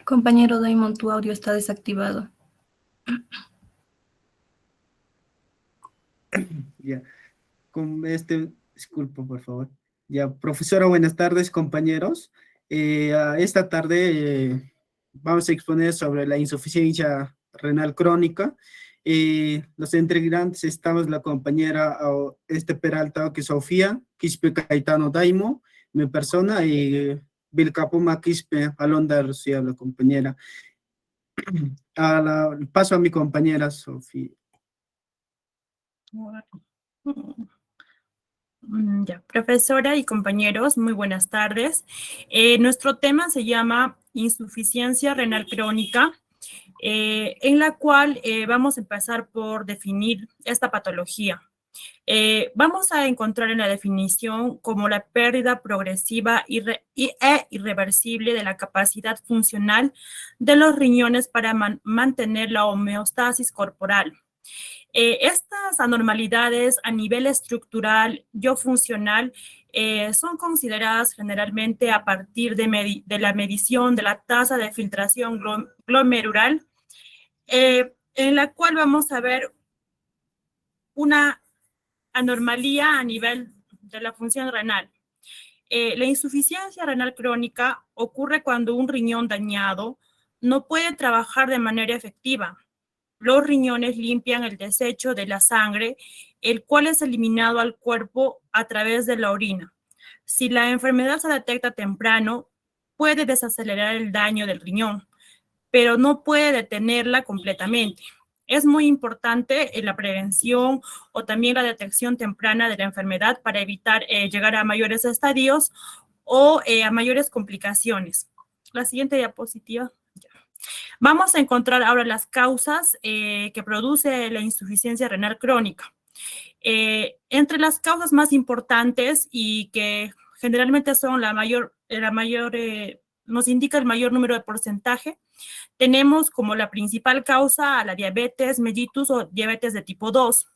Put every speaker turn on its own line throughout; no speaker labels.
Compañero Damon, tu audio está desactivado.
Ya, disculpo, por favor. Ya, profesora, buenas tardes, compañeros. Esta tarde vamos a exponer sobre la insuficiencia renal crónica. Los integrantes estamos la compañera Peralta, que Sofía, Quispe Caetano Daimo, mi persona, y Vilcapuma Quispe Alonda Lucía, la compañera. Paso a mi compañera Sofía.
Ya, profesora y compañeros, muy buenas tardes. Nuestro tema se llama insuficiencia renal crónica, en la cual vamos a empezar por definir esta patología. Vamos a encontrar en la definición como la pérdida progresiva e irreversible de la capacidad funcional de los riñones para mantener la homeostasis corporal. Estas anormalidades a nivel estructural y o funcional son consideradas generalmente a partir de la medición de la tasa de filtración glomerular, en la cual vamos a ver una anormalía a nivel de la función renal. La insuficiencia renal crónica ocurre cuando un riñón dañado no puede trabajar de manera efectiva. Los riñones limpian el desecho de la sangre, el cual es eliminado al cuerpo a través de la orina. Si la enfermedad se detecta temprano, puede desacelerar el daño del riñón, pero no puede detenerla completamente. Es muy importante la prevención o también la detección temprana de la enfermedad para evitar llegar a mayores estadios o a mayores complicaciones. La siguiente diapositiva. Vamos a encontrar ahora las causas que produce la insuficiencia renal crónica. Entre las causas más importantes y que generalmente son nos indica el mayor número de porcentaje, tenemos como la principal causa a la diabetes mellitus o diabetes de tipo 2,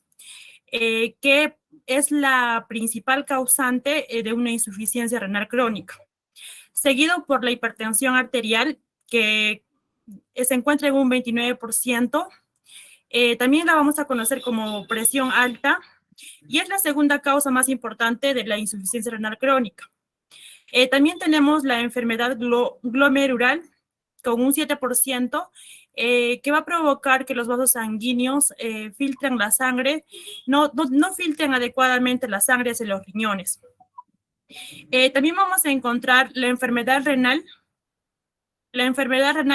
que es la principal causante de una insuficiencia renal crónica, seguido por la hipertensión arterial, que se encuentra en un 29%. También la vamos a conocer como presión alta y es la segunda causa más importante de la insuficiencia renal crónica. También tenemos la enfermedad glomerular con un 7%, que va a provocar que los vasos sanguíneos filtren la sangre, no filtren adecuadamente la sangre hacia los riñones. También vamos a encontrar la enfermedad renal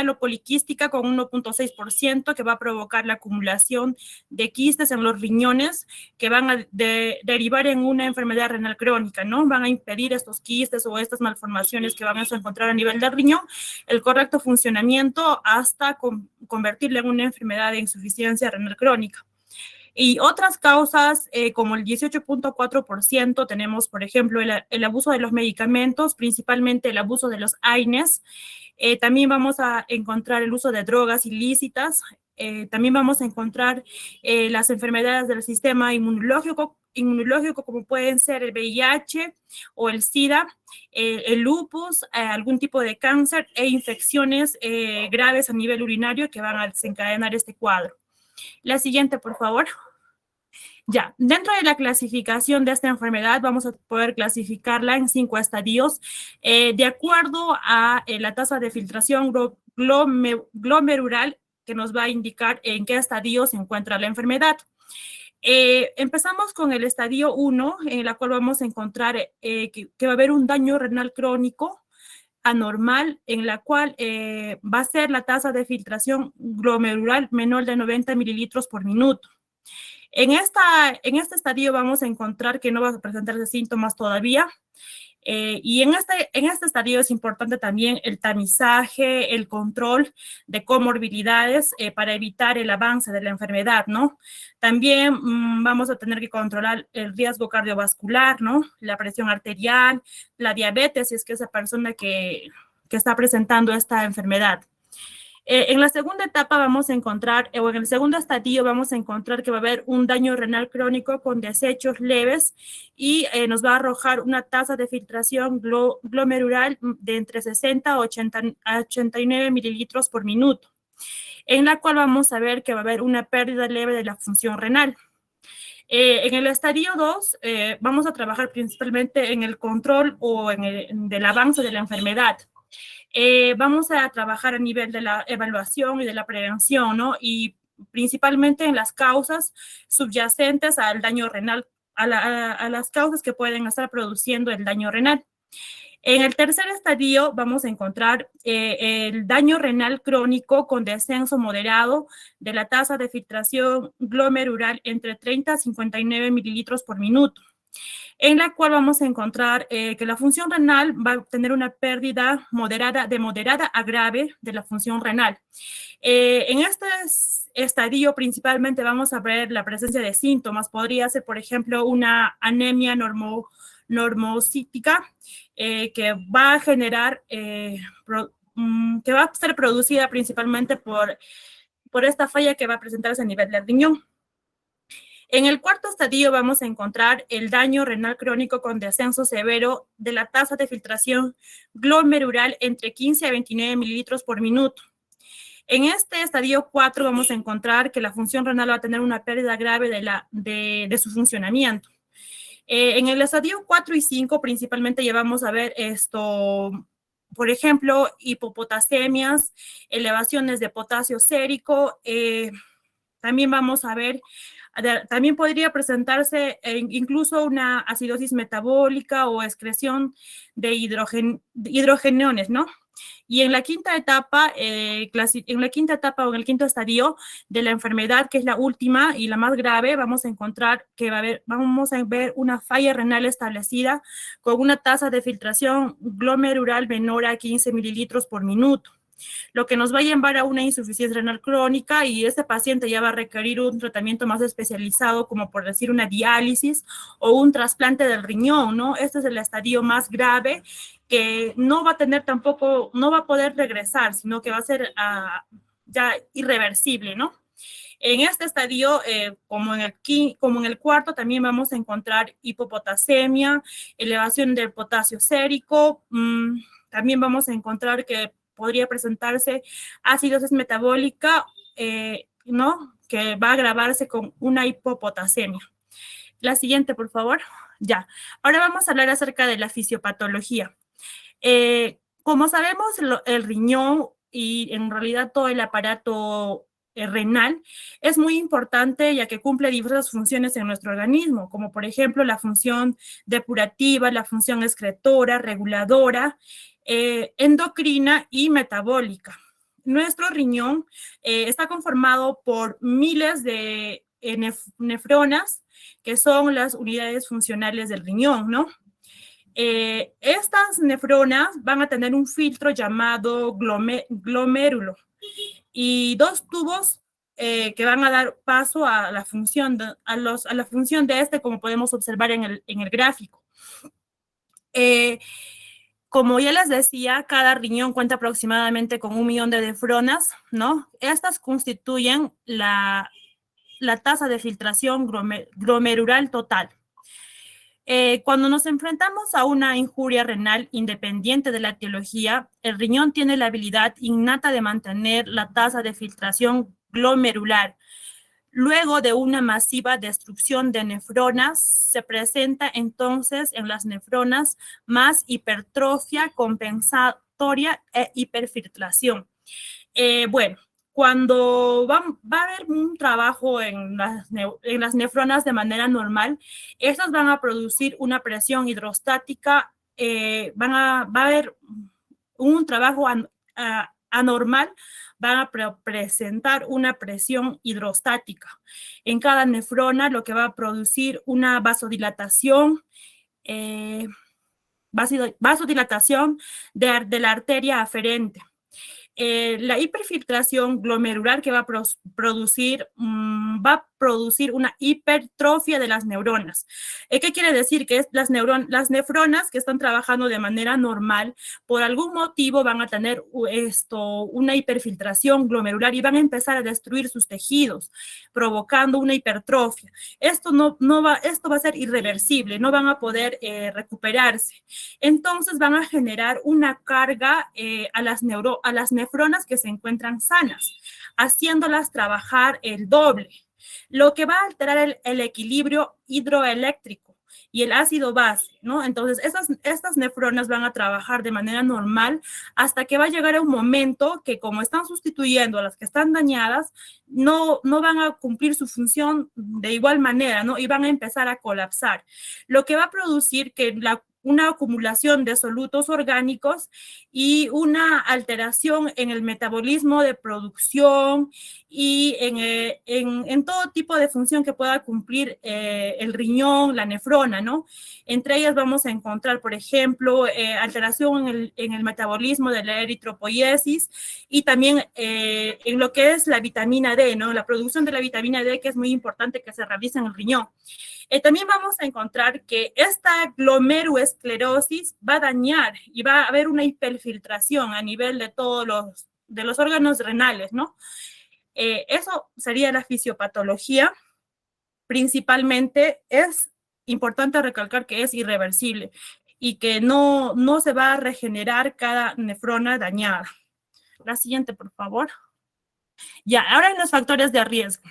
o poliquística con 1.6%, que va a provocar la acumulación de quistes en los riñones que van a derivar en una enfermedad renal crónica, ¿no? Van a impedir estos quistes o estas malformaciones que van a encontrar a nivel del riñón el correcto funcionamiento hasta convertirla en una enfermedad de insuficiencia renal crónica. Y otras causas, como el 18.4%, tenemos, por ejemplo, el abuso de los medicamentos, principalmente el abuso de los AINES. También vamos a encontrar el uso de drogas ilícitas. También vamos a encontrar las enfermedades del sistema inmunológico, como pueden ser el VIH o el SIDA, el lupus, algún tipo de cáncer e infecciones graves a nivel urinario que van a desencadenar este cuadro. La siguiente, por favor. Ya, dentro de la clasificación de esta enfermedad vamos a poder clasificarla en 5 estadios de acuerdo a la tasa de filtración glomerular, que nos va a indicar en qué estadio se encuentra la enfermedad. Empezamos con el estadio 1, en la cual vamos a encontrar que va a haber un daño renal crónico anormal, en la cual va a ser la tasa de filtración glomerular menor de 90 mililitros por minuto. En este estadio vamos a encontrar que no va a presentarse síntomas todavía. Y en este estadio es importante también el tamizaje, el control de comorbilidades para evitar el avance de la enfermedad, ¿no? También vamos a tener que controlar el riesgo cardiovascular, ¿no? La presión arterial, la diabetes, si es que esa persona que está presentando esta enfermedad. En la segunda etapa vamos a encontrar, o en el segundo estadio vamos a encontrar que va a haber un daño renal crónico con desechos leves y nos va a arrojar una tasa de filtración glomerular de entre 60 a 89 mililitros por minuto, en la cual vamos a ver que va a haber una pérdida leve de la función renal. En el estadio 2 vamos a trabajar principalmente en el control o del avance de la enfermedad. Vamos a trabajar a nivel de la evaluación y de la prevención, ¿no? Y principalmente en las causas subyacentes al daño renal, a las causas que pueden estar produciendo el daño renal. En el tercer estadio vamos a encontrar el daño renal crónico con descenso moderado de la tasa de filtración glomerular entre 30 a 59 mililitros por minuto, en la cual vamos a encontrar que la función renal va a tener una pérdida de moderada a grave de la función renal. En este estadio principalmente vamos a ver la presencia de síntomas. Podría ser, por ejemplo, una anemia normocítica que va a generar, que va a ser producida principalmente por esta falla que va a presentarse a nivel del riñón. En el cuarto estadio vamos a encontrar el daño renal crónico con descenso severo de la tasa de filtración glomerular entre 15 a 29 mililitros por minuto. En este estadio 4 vamos a encontrar que la función renal va a tener una pérdida grave de su funcionamiento. En el estadio 4 y 5 principalmente llevamos a ver por ejemplo, hipopotasemias, elevaciones de potasio sérico, también vamos a ver, también podría presentarse incluso una acidosis metabólica o excreción de hidrogeniones, ¿no? Y en la quinta etapa, o en el quinto estadio de la enfermedad, que es la última y la más grave, vamos a encontrar que vamos a ver una falla renal establecida con una tasa de filtración glomerular menor a 15 mililitros por minuto, lo que nos va a llevar a una insuficiencia renal crónica, y este paciente ya va a requerir un tratamiento más especializado, como por decir una diálisis o un trasplante del riñón, ¿no? Este es el estadio más grave, que no va a tener tampoco, no va a poder regresar, sino que va a ser ya irreversible, ¿no? En este estadio, como en el cuarto, también vamos a encontrar hipopotasemia, elevación del potasio sérico, también vamos a encontrar que podría presentarse acidosis metabólica, ¿no? Que va a agravarse con una hipopotasemia. La siguiente, por favor. Ya. Ahora vamos a hablar acerca de la fisiopatología. Como sabemos, el riñón y en realidad todo el aparato renal es muy importante, ya que cumple diversas funciones en nuestro organismo, como por ejemplo la función depurativa, la función excretora, reguladora, endocrina y metabólica. Nuestro riñón está conformado por miles de nefronas, que son las unidades funcionales del riñón, ¿no? Estas nefronas van a tener un filtro llamado glomérulo y dos tubos que van a dar paso a la función de este, como podemos observar en el gráfico. Como ya les decía, cada riñón cuenta aproximadamente con 1 millón de nefronas, ¿no? Estas constituyen la tasa de filtración glomerular total. Cuando nos enfrentamos a una injuria renal independiente de la etiología, el riñón tiene la habilidad innata de mantener la tasa de filtración glomerular. Luego de una masiva destrucción de nefronas, se presenta entonces en las nefronas más hipertrofia compensatoria e hiperfiltración. Bueno, cuando va a haber un trabajo en las nefronas de manera normal, estas van a producir una presión hidrostática, va a haber un trabajo anormal, van a presentar una presión hidrostática en cada nefrona, lo que va a producir una vasodilatación, vasodilatación de la arteria aferente. la hiperfiltración glomerular que va a producir una hipertrofia de las neuronas. ¿Qué quiere decir? Que las nefronas que están trabajando de manera normal, por algún motivo van a tener una hiperfiltración glomerular y van a empezar a destruir sus tejidos, provocando una hipertrofia. Esto va a ser irreversible, no van a poder recuperarse. Entonces van a generar una carga a las nefronas que se encuentran sanas, haciéndolas trabajar el doble, lo que va a alterar el equilibrio hidroeléctrico y el ácido base, ¿no? Entonces, estas nefronas van a trabajar de manera normal hasta que va a llegar a un momento que, como están sustituyendo a las que están dañadas, no van a cumplir su función de igual manera, ¿no? Y van a empezar a colapsar, lo que va a producir que una acumulación de solutos orgánicos y una alteración en el metabolismo de producción y en todo tipo de función que pueda cumplir el riñón, la nefrona, ¿no? Entre ellas vamos a encontrar, por ejemplo, alteración en el metabolismo de la eritropoiesis y también en lo que es la vitamina D, ¿no? La producción de la vitamina D, que es muy importante que se realice en el riñón. También vamos a encontrar que esta glomeruloesclerosis va a dañar y va a haber una hiperfiltración a nivel de todos los órganos renales, ¿no? Eso sería la fisiopatología. Principalmente es importante recalcar que es irreversible y que no se va a regenerar cada nefrona dañada. La siguiente, por favor. Ya, ahora en los factores de riesgo.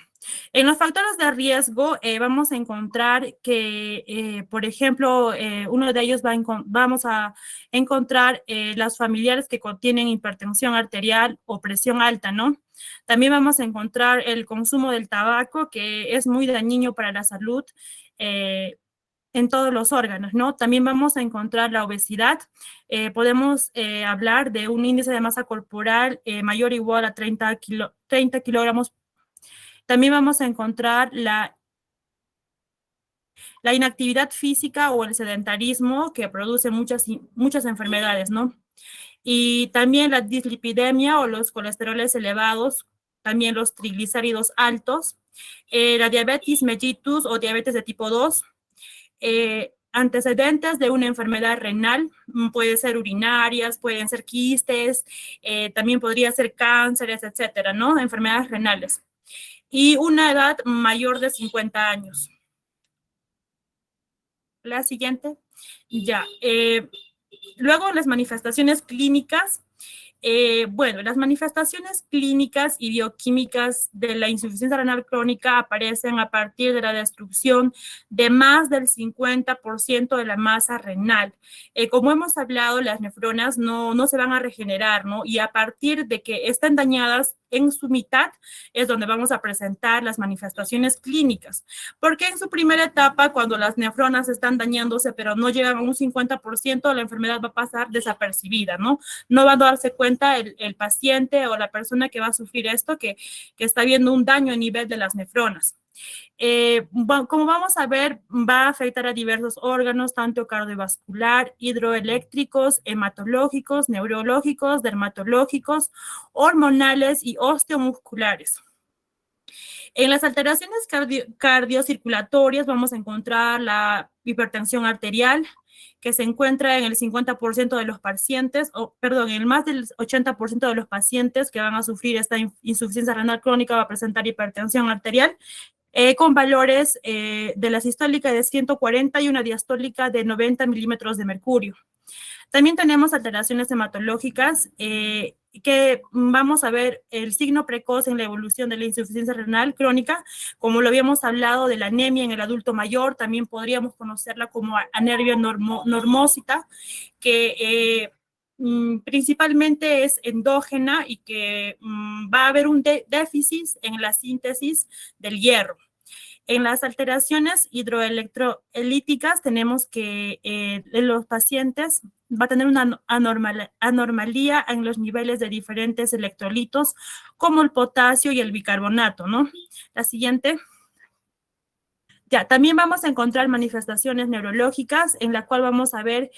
En los factores de riesgo vamos a encontrar que, por ejemplo, uno de ellos vamos a encontrar los familiares que contienen hipertensión arterial o presión alta, ¿no? También vamos a encontrar el consumo del tabaco, que es muy dañino para la salud en todos los órganos, ¿no? También vamos a encontrar la obesidad. Podemos hablar de un índice de masa corporal mayor o igual a 30 kilogramos. También vamos a encontrar la inactividad física o el sedentarismo que produce muchas enfermedades, ¿no? Y también la dislipidemia o los colesteroles elevados, también los triglicéridos altos, la diabetes mellitus o diabetes de tipo 2, antecedentes de una enfermedad renal, puede ser urinarias, pueden ser quistes, también podría ser cánceres, etcétera, ¿no? Enfermedades renales. Y una edad mayor de 50 años. La siguiente. Ya. Luego, las manifestaciones clínicas. Bueno, las manifestaciones clínicas y bioquímicas de la insuficiencia renal crónica aparecen a partir de la destrucción de más del 50% de la masa renal. Como hemos hablado, las nefronas no se van a regenerar, ¿no? Y a partir de que estén dañadas en su mitad es donde vamos a presentar las manifestaciones clínicas. Porque en su primera etapa, cuando las nefronas están dañándose, pero no llegan a un 50%, la enfermedad va a pasar desapercibida, ¿no? No va a darse cuenta el paciente o la persona que va a sufrir esto, que está viendo un daño a nivel de las nefronas. Como vamos a ver, va a afectar a diversos órganos, tanto cardiovascular, hidroeléctricos, hematológicos, neurológicos, dermatológicos, hormonales y osteomusculares. En las alteraciones cardiocirculatorias vamos a encontrar la hipertensión arterial, que se encuentra en el 50% de los pacientes, en el más del 80% de los pacientes que van a sufrir esta insuficiencia renal crónica va a presentar hipertensión arterial, con valores de la sistólica de 140 y una diastólica de 90 milímetros de mercurio. También tenemos alteraciones hematológicas que vamos a ver el signo precoz en la evolución de la insuficiencia renal crónica, como lo habíamos hablado de la anemia en el adulto mayor, también podríamos conocerla como anergia normósita, que principalmente es endógena y que va a haber un déficit en la síntesis del hierro. En las alteraciones hidroelectrolíticas tenemos que en los pacientes va a tener una anormalía en los niveles de diferentes electrolitos, como el potasio y el bicarbonato, ¿no? La siguiente. Ya, también vamos a encontrar manifestaciones neurológicas en la cual vamos a ver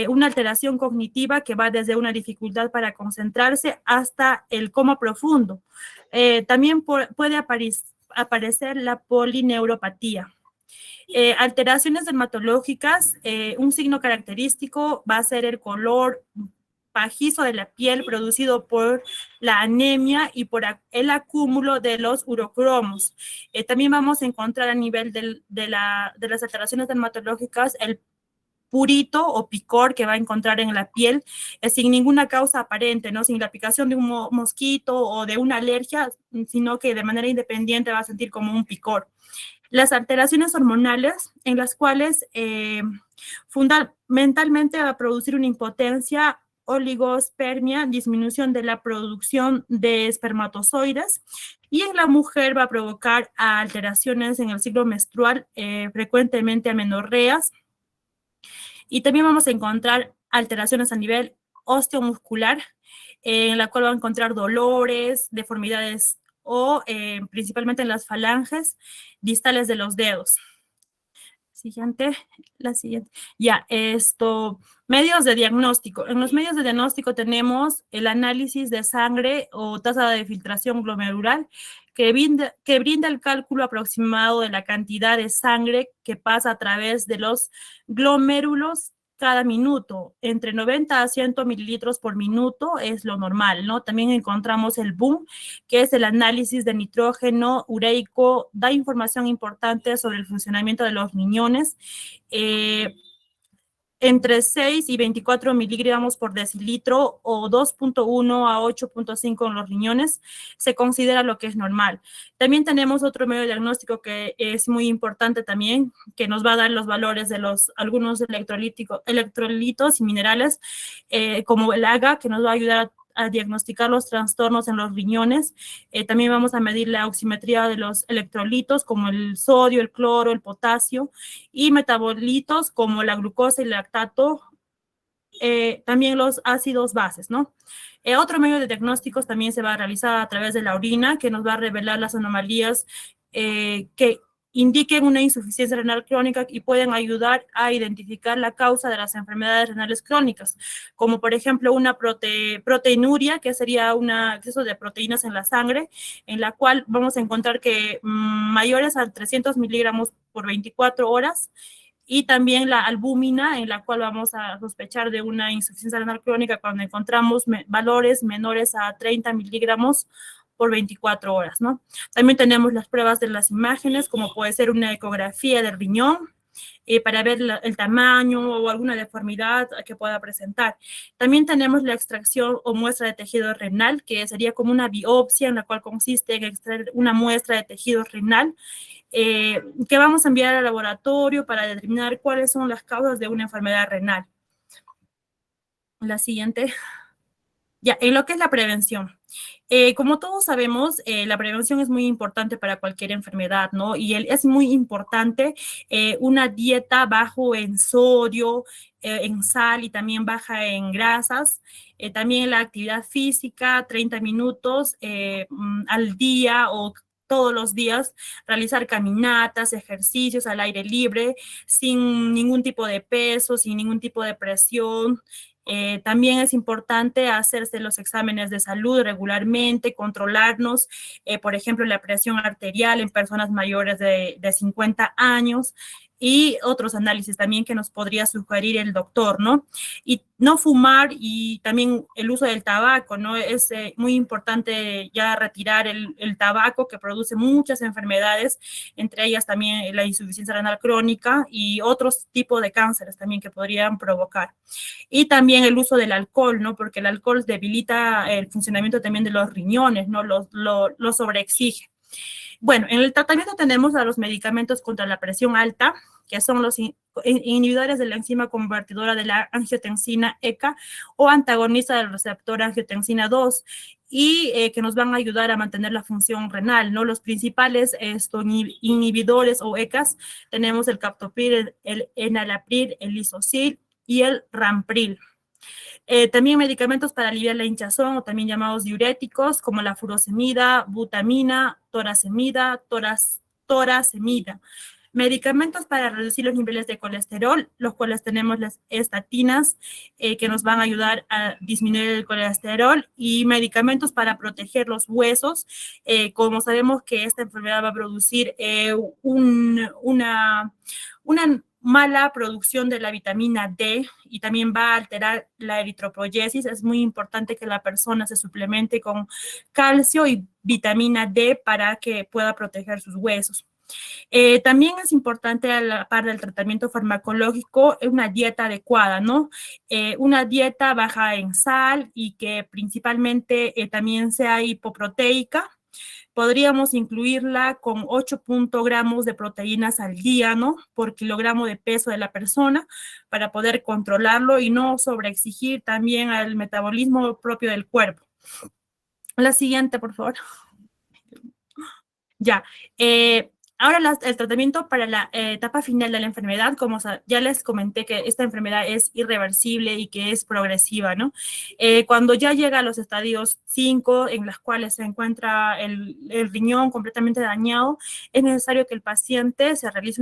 una alteración cognitiva que va desde una dificultad para concentrarse hasta el coma profundo. También puede aparecer la polineuropatía. Alteraciones dermatológicas, un signo característico va a ser el color pajizo de la piel producido por la anemia y por el acúmulo de los urocromos. También vamos a encontrar a nivel de las alteraciones dermatológicas el purito o picor que va a encontrar en la piel sin ninguna causa aparente, ¿no? Sin la picación de un mosquito o de una alergia, sino que de manera independiente va a sentir como un picor. Las alteraciones hormonales en las cuales fundamentalmente va a producir una impotencia, oligospermia, disminución de la producción de espermatozoides, y en la mujer va a provocar alteraciones en el ciclo menstrual, frecuentemente amenorreas, y también vamos a encontrar alteraciones a nivel osteomuscular, en la cual va a encontrar dolores, deformidades o principalmente en las falanges distales de los dedos. La siguiente. Ya, medios de diagnóstico. En los medios de diagnóstico tenemos el análisis de sangre o tasa de filtración glomerular, que brinda el cálculo aproximado de la cantidad de sangre que pasa a través de los glomérulos cada minuto. Entre 90 a 100 mililitros por minuto es lo normal, ¿no? También encontramos el BUN, que es el análisis de nitrógeno ureico, da información importante sobre el funcionamiento de los riñones. Entre 6 y 24 miligramos por decilitro o 2.1 a 8.5 en los riñones, se considera lo que es normal. También tenemos otro medio de diagnóstico que es muy importante también, que nos va a dar los valores de algunos electrolitos y minerales, como el AGA, que nos va a ayudar a diagnosticar los trastornos en los riñones. También vamos a medir la oximetría de los electrolitos, como el sodio, el cloro, el potasio, y metabolitos como la glucosa y el lactato, también los ácidos bases, ¿no? Otro medio de diagnósticos también se va a realizar a través de la orina, que nos va a revelar las anomalías que indiquen una insuficiencia renal crónica y pueden ayudar a identificar la causa de las enfermedades renales crónicas, como por ejemplo una proteinuria, que sería un exceso de proteínas en la sangre, en la cual vamos a encontrar que mayores a 300 miligramos por 24 horas, y también la albúmina, en la cual vamos a sospechar de una insuficiencia renal crónica cuando encontramos valores menores a 30 miligramos por 24 horas, ¿no? También tenemos las pruebas de las imágenes, como puede ser una ecografía del riñón, para ver el tamaño o alguna deformidad que pueda presentar. También tenemos la extracción o muestra de tejido renal, que sería como una biopsia, en la cual consiste en extraer una muestra de tejido renal, que vamos a enviar al laboratorio para determinar cuáles son las causas de una enfermedad renal. La siguiente. Ya, en lo que es la prevención. Como todos sabemos, la prevención es muy importante para cualquier enfermedad, ¿no? Y es muy importante una dieta bajo en sodio, en sal y también baja en grasas. También la actividad física, 30 minutos al día o todos los días, realizar caminatas, ejercicios al aire libre, sin ningún tipo de peso, sin ningún tipo de presión. También es importante hacerse los exámenes de salud regularmente, controlarnos, por ejemplo, la presión arterial en personas mayores de 50 años y otros análisis también que nos podría sugerir el doctor, ¿no? Y no fumar y también el uso del tabaco, ¿no? Es muy importante ya retirar el tabaco, que produce muchas enfermedades, entre ellas también la insuficiencia renal crónica y otros tipos de cánceres también que podrían provocar. Y también el uso del alcohol, ¿no? Porque el alcohol debilita el funcionamiento también de los riñones, ¿no? Lo sobreexige. Bueno, en el tratamiento tenemos a los medicamentos contra la presión alta, que son los inhibidores de la enzima convertidora de la angiotensina ECA o antagonista del receptor angiotensina 2, y que nos van a ayudar a mantener la función renal, ¿no? Los principales inhibidores o ECAs tenemos el captopril, el enalapril, el lisocil y el rampril. También medicamentos para aliviar la hinchazón, o también llamados diuréticos, como la furosemida, butamina, toracemida, toracemida. Medicamentos para reducir los niveles de colesterol, los cuales tenemos las estatinas, que nos van a ayudar a disminuir el colesterol, y medicamentos para proteger los huesos. Como sabemos que esta enfermedad va a producir una mala producción de la vitamina D y también va a alterar la eritropoyesis. Es muy importante que la persona se suplemente con calcio y vitamina D para que pueda proteger sus huesos. También es importante, a la par del tratamiento farmacológico, una dieta adecuada, ¿no? Una dieta baja en sal y que principalmente también sea hipoproteica. Podríamos incluirla con 8 gramos de proteínas al día, ¿no? Por kilogramo de peso de la persona, para poder controlarlo y no sobreexigir también al metabolismo propio del cuerpo. La siguiente, por favor. Ya. Ahora el tratamiento para la etapa final de la enfermedad, como ya les comenté que esta enfermedad es irreversible y que es progresiva, ¿no? Cuando ya llega a los estadios 5, en los cuales se encuentra el riñón completamente dañado, es necesario que el paciente se realice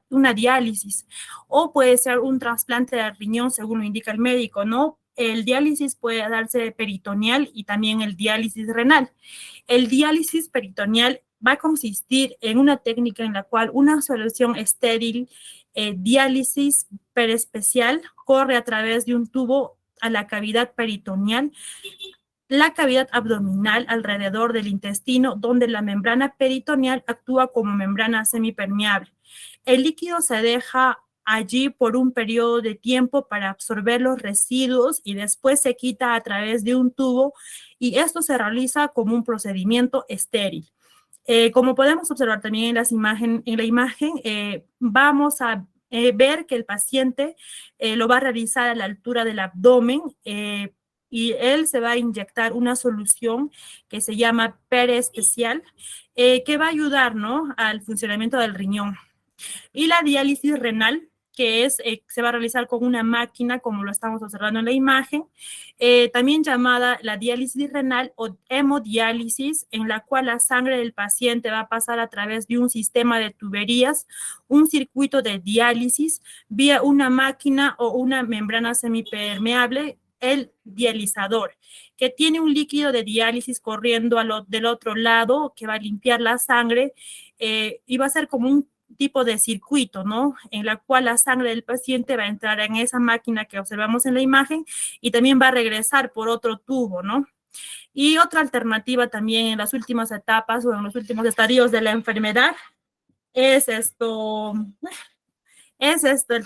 una diálisis, o puede ser un trasplante de riñón según lo indica el médico, ¿no? El diálisis puede darse peritoneal y también el diálisis renal. El diálisis peritoneal va a consistir en una técnica en la cual una solución estéril, diálisis perespecial, corre a través de un tubo a la cavidad peritoneal, la cavidad abdominal alrededor del intestino, donde la membrana peritoneal actúa como membrana semipermeable. El líquido se deja allí por un periodo de tiempo para absorber los residuos y después se quita a través de un tubo, y esto se realiza como un procedimiento estéril. Como podemos observar también en la imagen, vamos a ver que el paciente lo va a realizar a la altura del abdomen, y él se va a inyectar una solución que se llama perespecial, que va a ayudar, ¿no?, al funcionamiento del riñón. Y la diálisis renal, que se va a realizar con una máquina, como lo estamos observando en la imagen, también llamada la diálisis renal o hemodiálisis, en la cual la sangre del paciente va a pasar a través de un sistema de tuberías, un circuito de diálisis, vía una máquina o una membrana semipermeable, el dializador, que tiene un líquido de diálisis corriendo del otro lado, que va a limpiar la sangre, y va a ser como un tipo de circuito, ¿no?, en la cual la sangre del paciente va a entrar en esa máquina que observamos en la imagen y también va a regresar por otro tubo, ¿no? Y otra alternativa también en las últimas etapas o en los últimos estadios de la enfermedad es el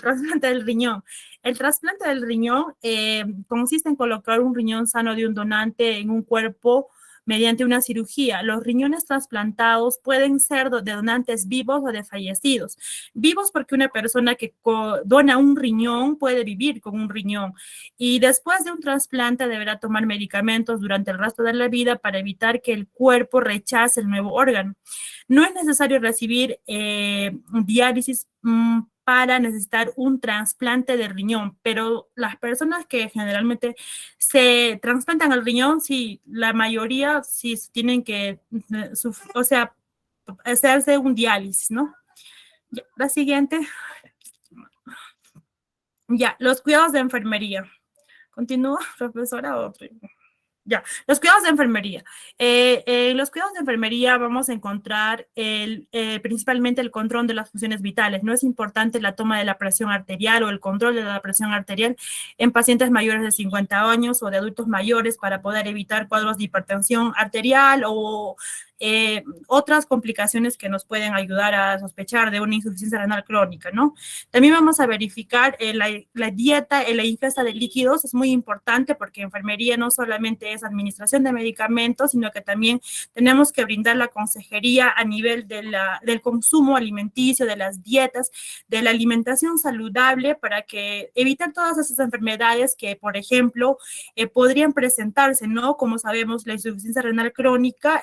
trasplante del riñón. El trasplante del riñón consiste en colocar un riñón sano de un donante en un cuerpo mediante una cirugía. Los riñones trasplantados pueden ser de donantes vivos o de fallecidos. Vivos porque una persona que dona un riñón puede vivir con un riñón, y después de un trasplante deberá tomar medicamentos durante el resto de la vida para evitar que el cuerpo rechace el nuevo órgano. No es necesario recibir diálisis para necesitar un trasplante de riñón, pero las personas que generalmente se trasplantan el riñón, sí, la mayoría sí tienen que, hacerse un diálisis, ¿no? Ya, la siguiente. Ya, los cuidados de enfermería. ¿Continúa, profesora? Otro. Ya, los cuidados de enfermería. En los cuidados de enfermería vamos a encontrar principalmente el control de las funciones vitales. No es importante la toma de la presión arterial o el control de la presión arterial en pacientes mayores de 50 años o de adultos mayores, para poder evitar cuadros de hipertensión arterial o otras complicaciones que nos pueden ayudar a sospechar de una insuficiencia renal crónica, ¿no? También vamos a verificar la dieta, la ingesta de líquidos. Es muy importante porque enfermería no solamente es administración de medicamentos, sino que también tenemos que brindar la consejería a nivel del consumo alimenticio, de las dietas, de la alimentación saludable, para que evitar todas esas enfermedades que, por ejemplo, podrían presentarse, ¿no? Como sabemos, la insuficiencia renal crónica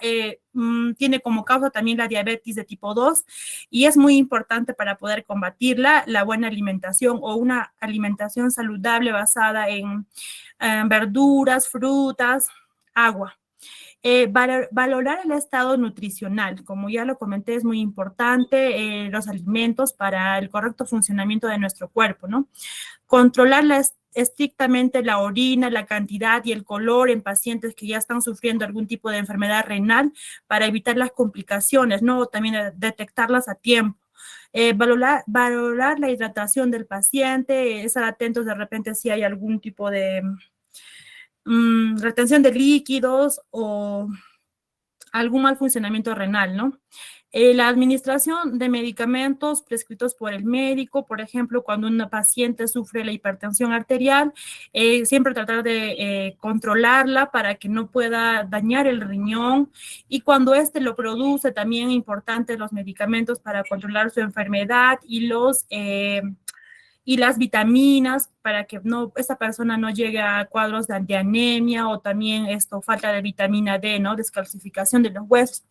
tiene como causa también la diabetes de tipo 2, y es muy importante para poder combatirla la buena alimentación o una alimentación saludable basada en verduras, frutas, agua. Valorar el estado nutricional, como ya lo comenté, es muy importante, los alimentos para el correcto funcionamiento de nuestro cuerpo, ¿no? Controlar estrictamente la orina, la cantidad y el color en pacientes que ya están sufriendo algún tipo de enfermedad renal para evitar las complicaciones, ¿no? También detectarlas a tiempo. Valorar la hidratación del paciente, estar atentos de repente si hay algún tipo de retención de líquidos o algún mal funcionamiento renal, ¿no? La administración de medicamentos prescritos por el médico, por ejemplo, cuando una paciente sufre la hipertensión arterial, siempre tratar de controlarla para que no pueda dañar el riñón, y cuando este lo produce, también importante los medicamentos para controlar su enfermedad y las vitaminas para que esta persona no llegue a cuadros de anemia o también falta de vitamina D, ¿no? Descalcificación de los huesos.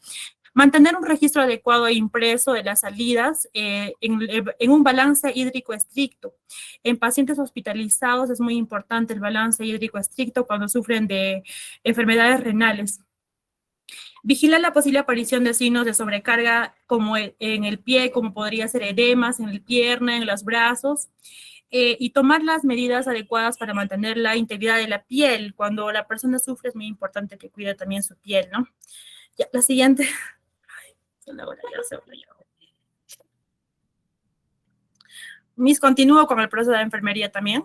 Mantener un registro adecuado e impreso de las salidas en un balance hídrico estricto. En pacientes hospitalizados es muy importante el balance hídrico estricto cuando sufren de enfermedades renales. Vigilar la posible aparición de signos de sobrecarga como en el pie, como podría ser edemas en el pierna, en los brazos, y tomar las medidas adecuadas para mantener la integridad de la piel. Cuando la persona sufre es muy importante que cuide también su piel, ¿no? Ya, la siguiente. Continúo con el proceso de enfermería también.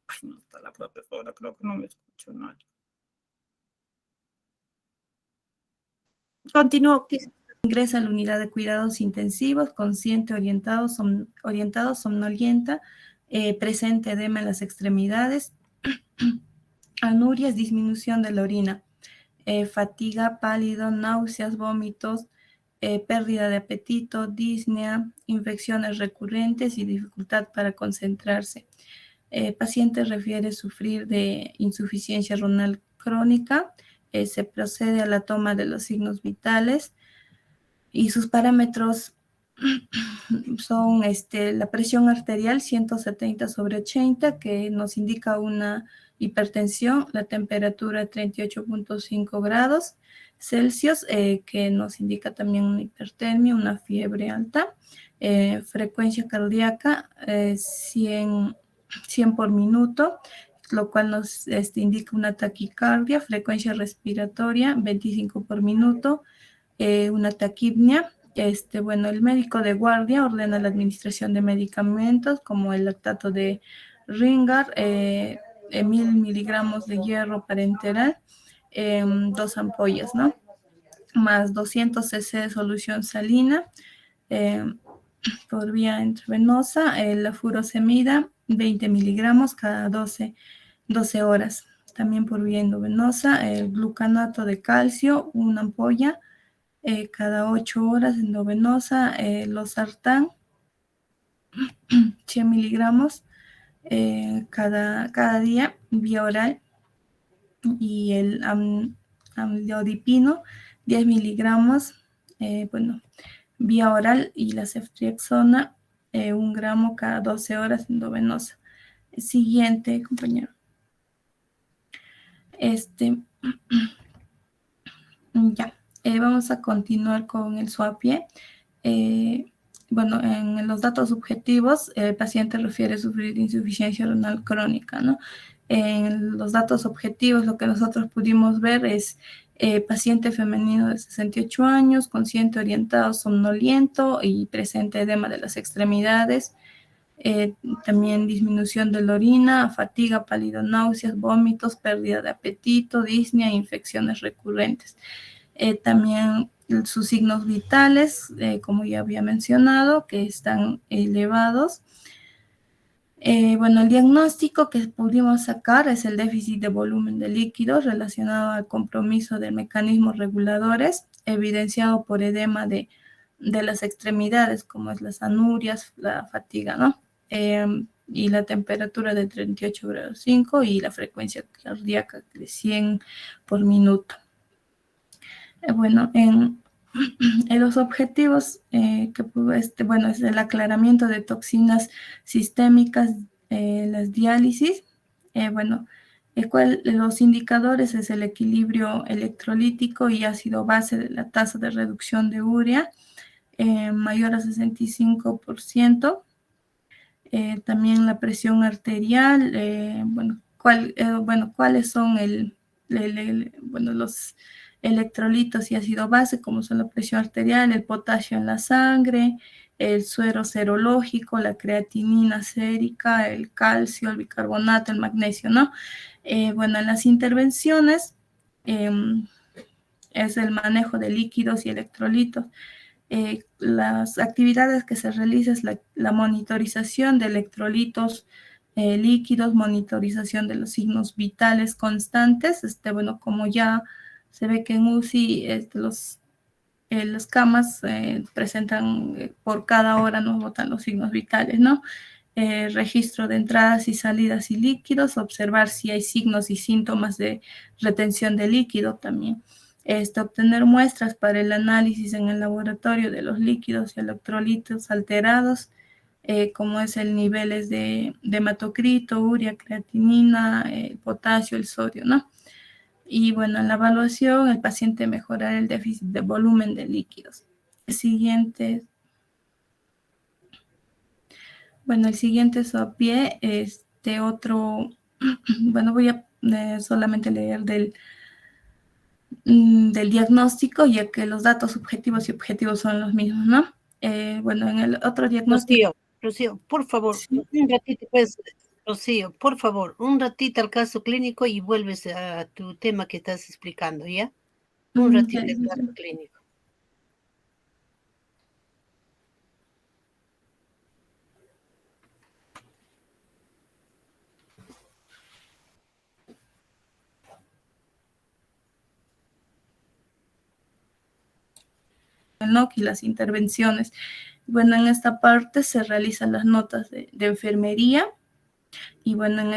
Ay, no está la profesora, creo que no me escucho nada. Continúo.
Ingresa a la unidad de cuidados intensivos, consciente, orientado, somnolienta, presente edema en las extremidades, anurias, disminución de la orina, fatiga, pálido, náuseas, vómitos, pérdida de apetito, disnea, infecciones recurrentes y dificultad para concentrarse. Paciente refiere sufrir de insuficiencia renal crónica, se procede a la toma de los signos vitales y sus parámetros son la presión arterial 170/80, que nos indica una hipertensión, la temperatura 38.5 grados Celsius, que nos indica también una hipertermia, una fiebre alta, frecuencia cardíaca 100 por minuto, lo cual nos indica una taquicardia, frecuencia respiratoria 25 por minuto, una taquipnia. Bueno, el médico de guardia ordena la administración de medicamentos como el lactato de Ringar, 1000 miligramos de hierro parenteral, 2 ampollas, ¿no? Más 200 cc de solución salina por vía intravenosa, la furosemida, 20 miligramos cada 12 horas. También por vía endovenosa, el glucanato de calcio, una ampolla, cada 8 horas endovenosa, losartán, 100 miligramos cada día, vía oral, y el amlodipino, 10 miligramos, vía oral, y la ceftriaxona, 1 gramo cada 12 horas endovenosa. Siguiente, compañero. Ya. Vamos a continuar con el SUAPIE. Bueno, en los datos objetivos, el paciente refiere sufrir de insuficiencia renal crónica, ¿no? En los datos objetivos, lo que nosotros pudimos ver es paciente femenino de 68 años, consciente, orientado, somnoliento y presente edema de las extremidades. También disminución de la orina, fatiga, pálido, náuseas, vómitos, pérdida de apetito, disnea e infecciones recurrentes. También sus signos vitales, como ya había mencionado, que están elevados. Bueno, el diagnóstico que pudimos sacar es el déficit de volumen de líquidos relacionado al compromiso de mecanismos reguladores, evidenciado por edema de las extremidades, como es las anurias, la fatiga, ¿no? Y la temperatura de 38,5 y la frecuencia cardíaca de 100 por minuto. Bueno, en los objetivos, bueno, es el aclaramiento de toxinas sistémicas, las diálisis, bueno, Los indicadores es el equilibrio electrolítico y ácido base de la tasa de reducción de urea, mayor a 65%. También la presión arterial, cuáles son los electrolitos y ácido base, como son la presión arterial, el potasio en la sangre, el suero serológico, la creatinina sérica, el calcio, el bicarbonato, el magnesio, ¿no? En las intervenciones es el manejo de líquidos y electrolitos. Las actividades que se realizan es la monitorización de electrolitos líquidos, monitorización de los signos vitales constantes. Como ya se ve que en UCI las camas presentan por cada hora, nos botan los signos vitales, ¿no? Registro de entradas y salidas y líquidos, observar si hay signos y síntomas de retención de líquido también. Obtener muestras para el análisis en el laboratorio de los líquidos y electrolitos alterados, como es el niveles de hematocrito, urea, creatinina, potasio, el sodio, ¿no? Y bueno, en la evaluación, el paciente mejorará el déficit de volumen de líquidos. El siguiente es a pie, voy a solamente leer del diagnóstico, ya que los datos subjetivos y objetivos son los mismos, ¿no? En el otro diagnóstico...
Rocío, por favor,
Sí.
un ratito, pues, Rocío, por favor, un ratito al caso clínico y vuelves a tu tema que estás explicando, ¿ya? Un ratito al caso clínico.
El NOC y las intervenciones. Bueno, en esta parte se realizan las notas de enfermería. Y bueno, en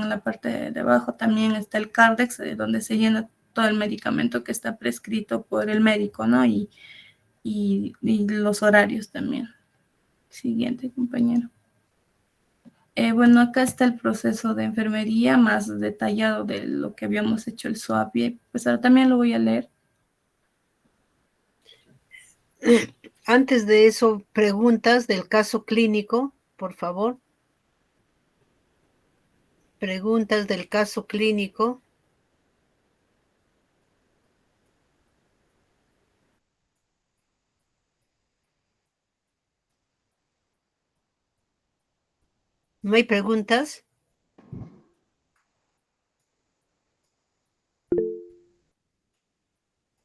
la parte de abajo también está el Cardex, donde se llena todo el medicamento que está prescrito por el médico, ¿no? Y los horarios también. Siguiente, compañero. Acá está el proceso de enfermería más detallado de lo que habíamos hecho el SOAPI. Pues ahora también lo voy a leer.
Antes de eso, preguntas del caso clínico, por favor. Preguntas del caso clínico. ¿No hay preguntas?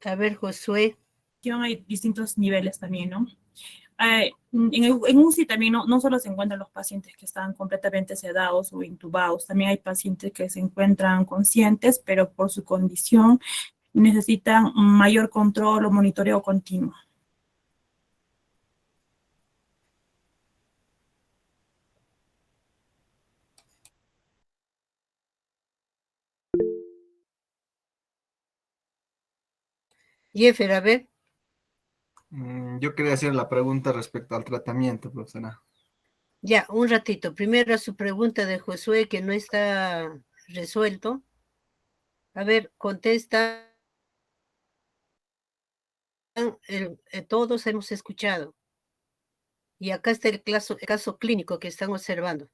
A ver, Josué.
Hay distintos niveles también, ¿no? En UCI también no solo se encuentran los pacientes que están completamente sedados o intubados, también hay pacientes que se encuentran conscientes, pero por su condición necesitan mayor control o monitoreo continuo.
Jeffer, a ver.
Yo quería hacer la pregunta respecto al tratamiento, profesora.
Ya, un ratito. Primero su pregunta de Josué que no está resuelto. A ver, contesta. Todos hemos escuchado. Y acá está el caso clínico que están observando.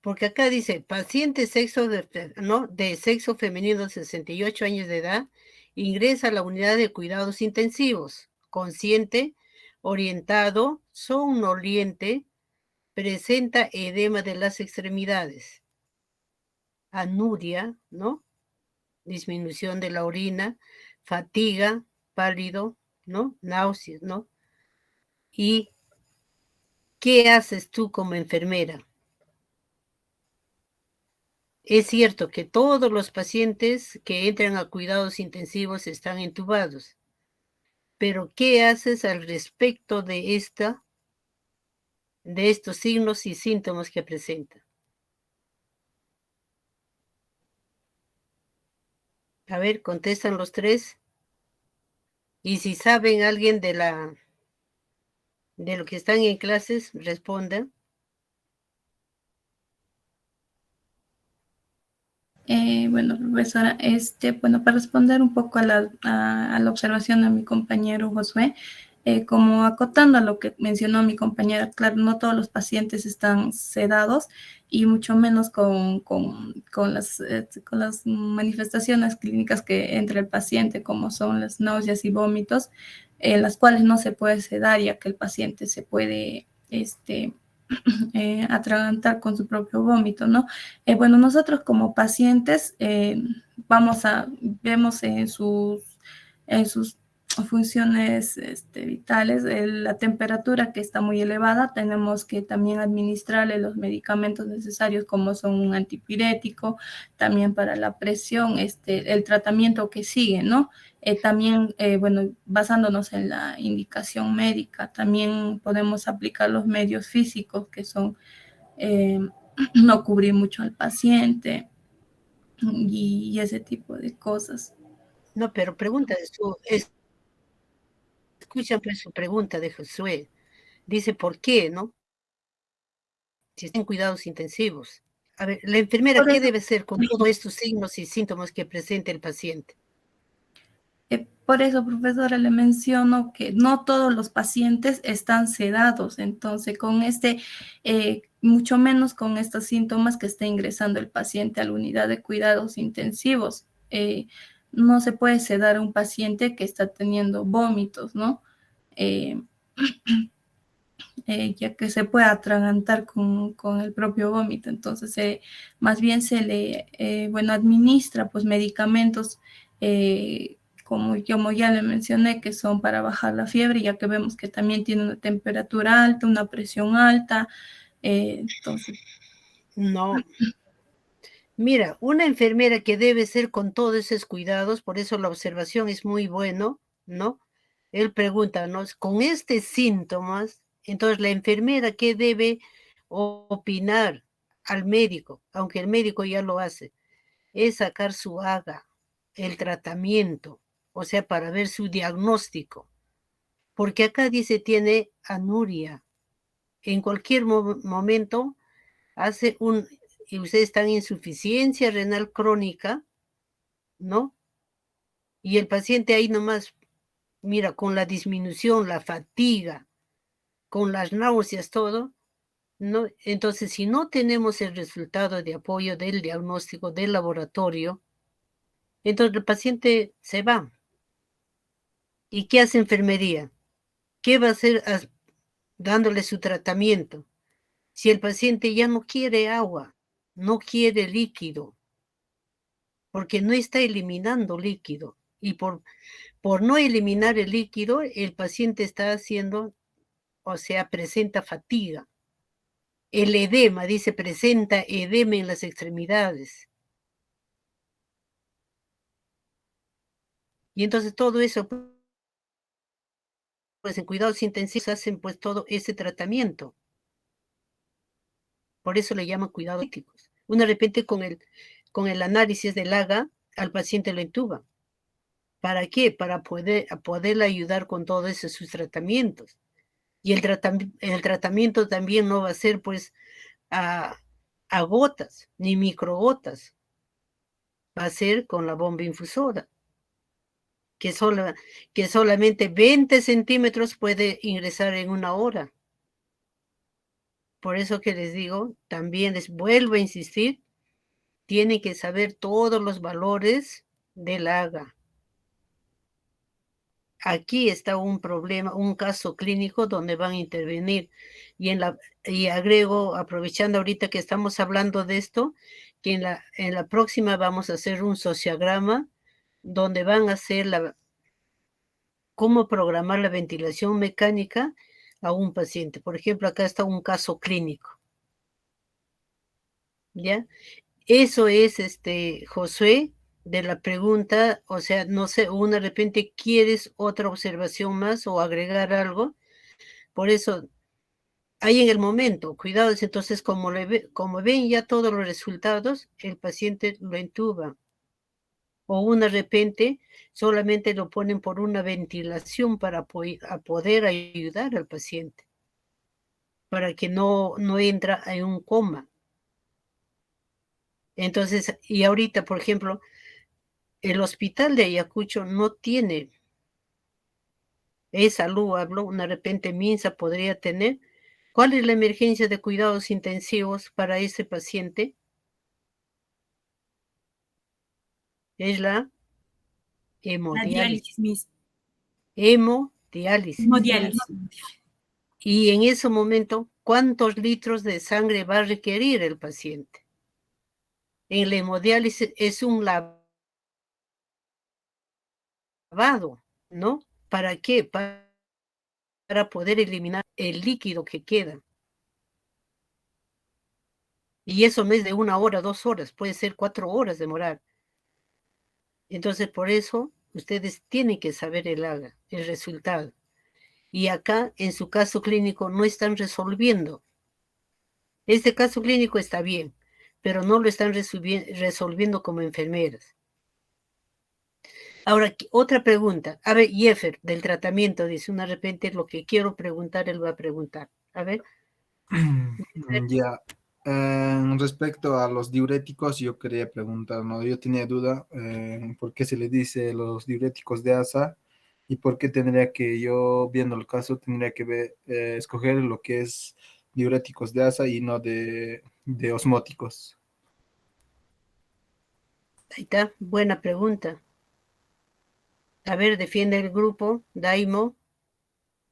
Porque acá dice, paciente de sexo femenino de 68 años de edad, ingresa a la unidad de cuidados intensivos, consciente, orientado, somnoliente, presenta edema de las extremidades, anuria, ¿no? Disminución de la orina, fatiga, pálido, ¿no? Náuseas, ¿no? ¿Y qué haces tú como enfermera? Es cierto que todos los pacientes que entran a cuidados intensivos están entubados, pero ¿qué haces al respecto de estos signos y síntomas que presenta? A ver, contestan los tres. Y si saben alguien de lo que están en clases, respondan.
Bueno, profesora, bueno, para responder un poco a la observación de mi compañero Josué, como acotando a lo que mencionó mi compañera, claro, no todos los pacientes están sedados y mucho menos con las manifestaciones clínicas que entre el paciente, como son las náuseas y vómitos, las cuales no se puede sedar, ya que el paciente se puede, atragantar con su propio vómito, ¿no? Bueno, nosotros como pacientes vemos en sus funciones vitales la temperatura que está muy elevada, tenemos que también administrarle los medicamentos necesarios como son un antipirético, también para la presión, el tratamiento que sigue, ¿no? También, bueno, basándonos en la indicación médica, también podemos aplicar los medios físicos que son eh, no cubrir mucho al paciente y ese tipo de cosas.
No, pero pregunta de escucha pues su pregunta de Josué. Dice, ¿por qué, no? Si están en cuidados intensivos. A ver, la enfermera,
Por
¿qué
eso,
debe hacer con todos estos signos y síntomas que presenta el paciente?
profesora, le menciono que no todos los pacientes están sedados, entonces mucho menos con estos síntomas que está ingresando el paciente a la unidad de cuidados intensivos. No se puede sedar a un paciente que está teniendo vómitos, ¿no? Eh, ya que se puede atragantar con el propio vómito. Entonces, más bien bueno, administra pues medicamentos, como ya le mencioné, que son para bajar la fiebre, ya que vemos que también tiene una temperatura alta, una presión alta. Entonces,
No. Mira, una enfermera que debe ser con todos esos cuidados, por eso la observación es muy bueno, ¿no? Él pregunta, ¿no? Con estos síntomas, entonces la enfermera, ¿qué debe opinar al médico? Aunque el médico ya lo hace, es sacar su AGA, el tratamiento, o sea, para ver su diagnóstico. Porque acá dice tiene anuria. En cualquier momento hace y ustedes están en insuficiencia renal crónica, ¿no? Y el paciente ahí nomás, mira, con la disminución, la fatiga, con las náuseas, todo, ¿no? Entonces, si no tenemos el resultado de apoyo del diagnóstico del laboratorio, entonces el paciente se va. ¿Y qué hace enfermería? ¿Qué va a hacer dándole su tratamiento? Si el paciente ya no quiere agua, no quiere líquido, porque no está eliminando líquido. Y por no eliminar el líquido, el paciente está haciendo, o sea, presenta fatiga. El edema, dice, presenta edema en las extremidades. Y entonces todo eso, pues en cuidados intensivos hacen pues todo ese tratamiento. Por eso le llaman cuidados críticos. Uno de repente con el análisis del AGA al paciente lo intuba. ¿Para qué? Para poderle ayudar con todos esos sus tratamientos. Y el tratamiento también no va a ser pues a gotas ni microgotas, va a ser con la bomba infusora, que, que solamente 20 centímetros puede ingresar en una hora. Por eso que les digo, también les vuelvo a insistir, tienen que saber todos los valores del AGA. Aquí está un problema, un caso clínico donde van a intervenir. Y agrego, aprovechando ahorita que estamos hablando de esto, que en la próxima vamos a hacer un sociograma donde van a hacer cómo programar la ventilación mecánica a un paciente. Por ejemplo, acá está un caso clínico. ¿Ya? Eso es, Josué, de la pregunta, o sea, no sé, de repente quieres otra observación más o agregar algo. Por eso, ahí en el momento, cuidados, entonces como ven ya todos los resultados, el paciente lo intuba. O de repente solamente lo ponen por una ventilación para poder ayudar al paciente, para que no entra en un coma. Entonces, y ahorita, por ejemplo, el hospital de Ayacucho no tiene esa luz, habló, de repente Minsa podría tener. ¿Cuál es la emergencia de cuidados intensivos para ese paciente? Es la
La
hemodiálisis.
diálisis misma.
Hemodiálisis.
Hemodiálisis.
Y en ese momento, ¿cuántos litros de sangre va a requerir el paciente? En la hemodiálisis es un lavado, ¿no? ¿Para qué? Para poder eliminar el líquido que queda. Y eso no es de 1 hora, 2 horas, puede ser 4 horas demorar. Entonces, por eso, ustedes tienen que saber el resultado. Y acá, en su caso clínico, no están resolviendo. Este caso clínico está bien, pero no lo están resolviendo como enfermeras. Ahora, otra pregunta. A ver, Jeffer, del tratamiento, dice, de repente lo que quiero preguntar, él va a preguntar. A ver.
Ya. Respecto a los diuréticos, yo quería preguntar, ¿no? Yo tenía duda por qué se le dice los diuréticos de ASA y por qué tendría que yo, viendo el caso, tendría que escoger lo que es diuréticos de ASA y no de osmóticos.
Ahí está, buena pregunta. A ver, defiende el grupo, Daimo,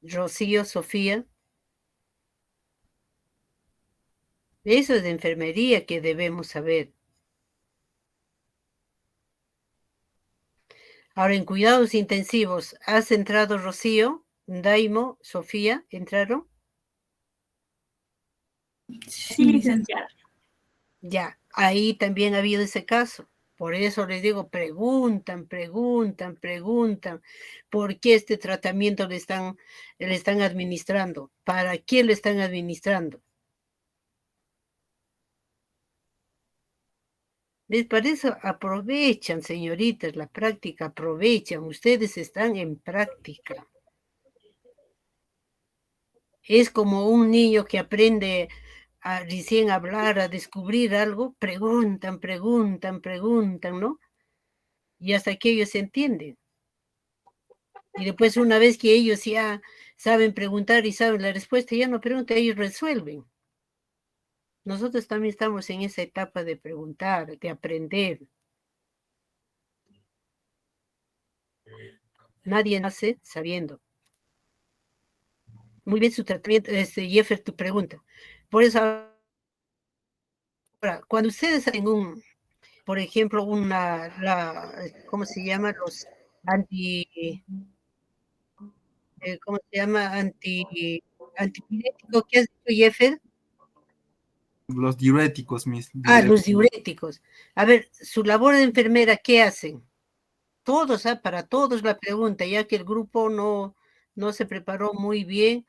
Rocío, Sofía. Eso es de enfermería que debemos saber. Ahora, en cuidados intensivos, ¿has entrado, Rocío? Daimo, Sofía, ¿entraron?
Sí, licenciada.
Ya, ahí también ha habido ese caso. Por eso les digo, preguntan, ¿por qué este tratamiento le están administrando? ¿Para qué le están administrando? ¿Les parece? Aprovechan, señoritas, la práctica, aprovechan. Ustedes están en práctica. Es como un niño que aprende a recién hablar, a descubrir algo, preguntan, ¿no? Y hasta que ellos se entienden. Y después, una vez que ellos ya saben preguntar y saben la respuesta, ya no preguntan, ellos resuelven. Nosotros también estamos en esa etapa de preguntar, de aprender. Nadie nace sabiendo. Muy bien su tratamiento, Jeffer, tu pregunta. Por eso, ahora, cuando ustedes hacen por ejemplo, ¿cómo se llama? Los ¿cómo se llama? Antipirético, ¿qué has dicho, Jeffer?
Los diuréticos, mis
Los
diuréticos.
diuréticos. A ver, su labor de enfermera, ¿qué hacen? Todos, para todos la pregunta, ya que el grupo no se preparó muy bien,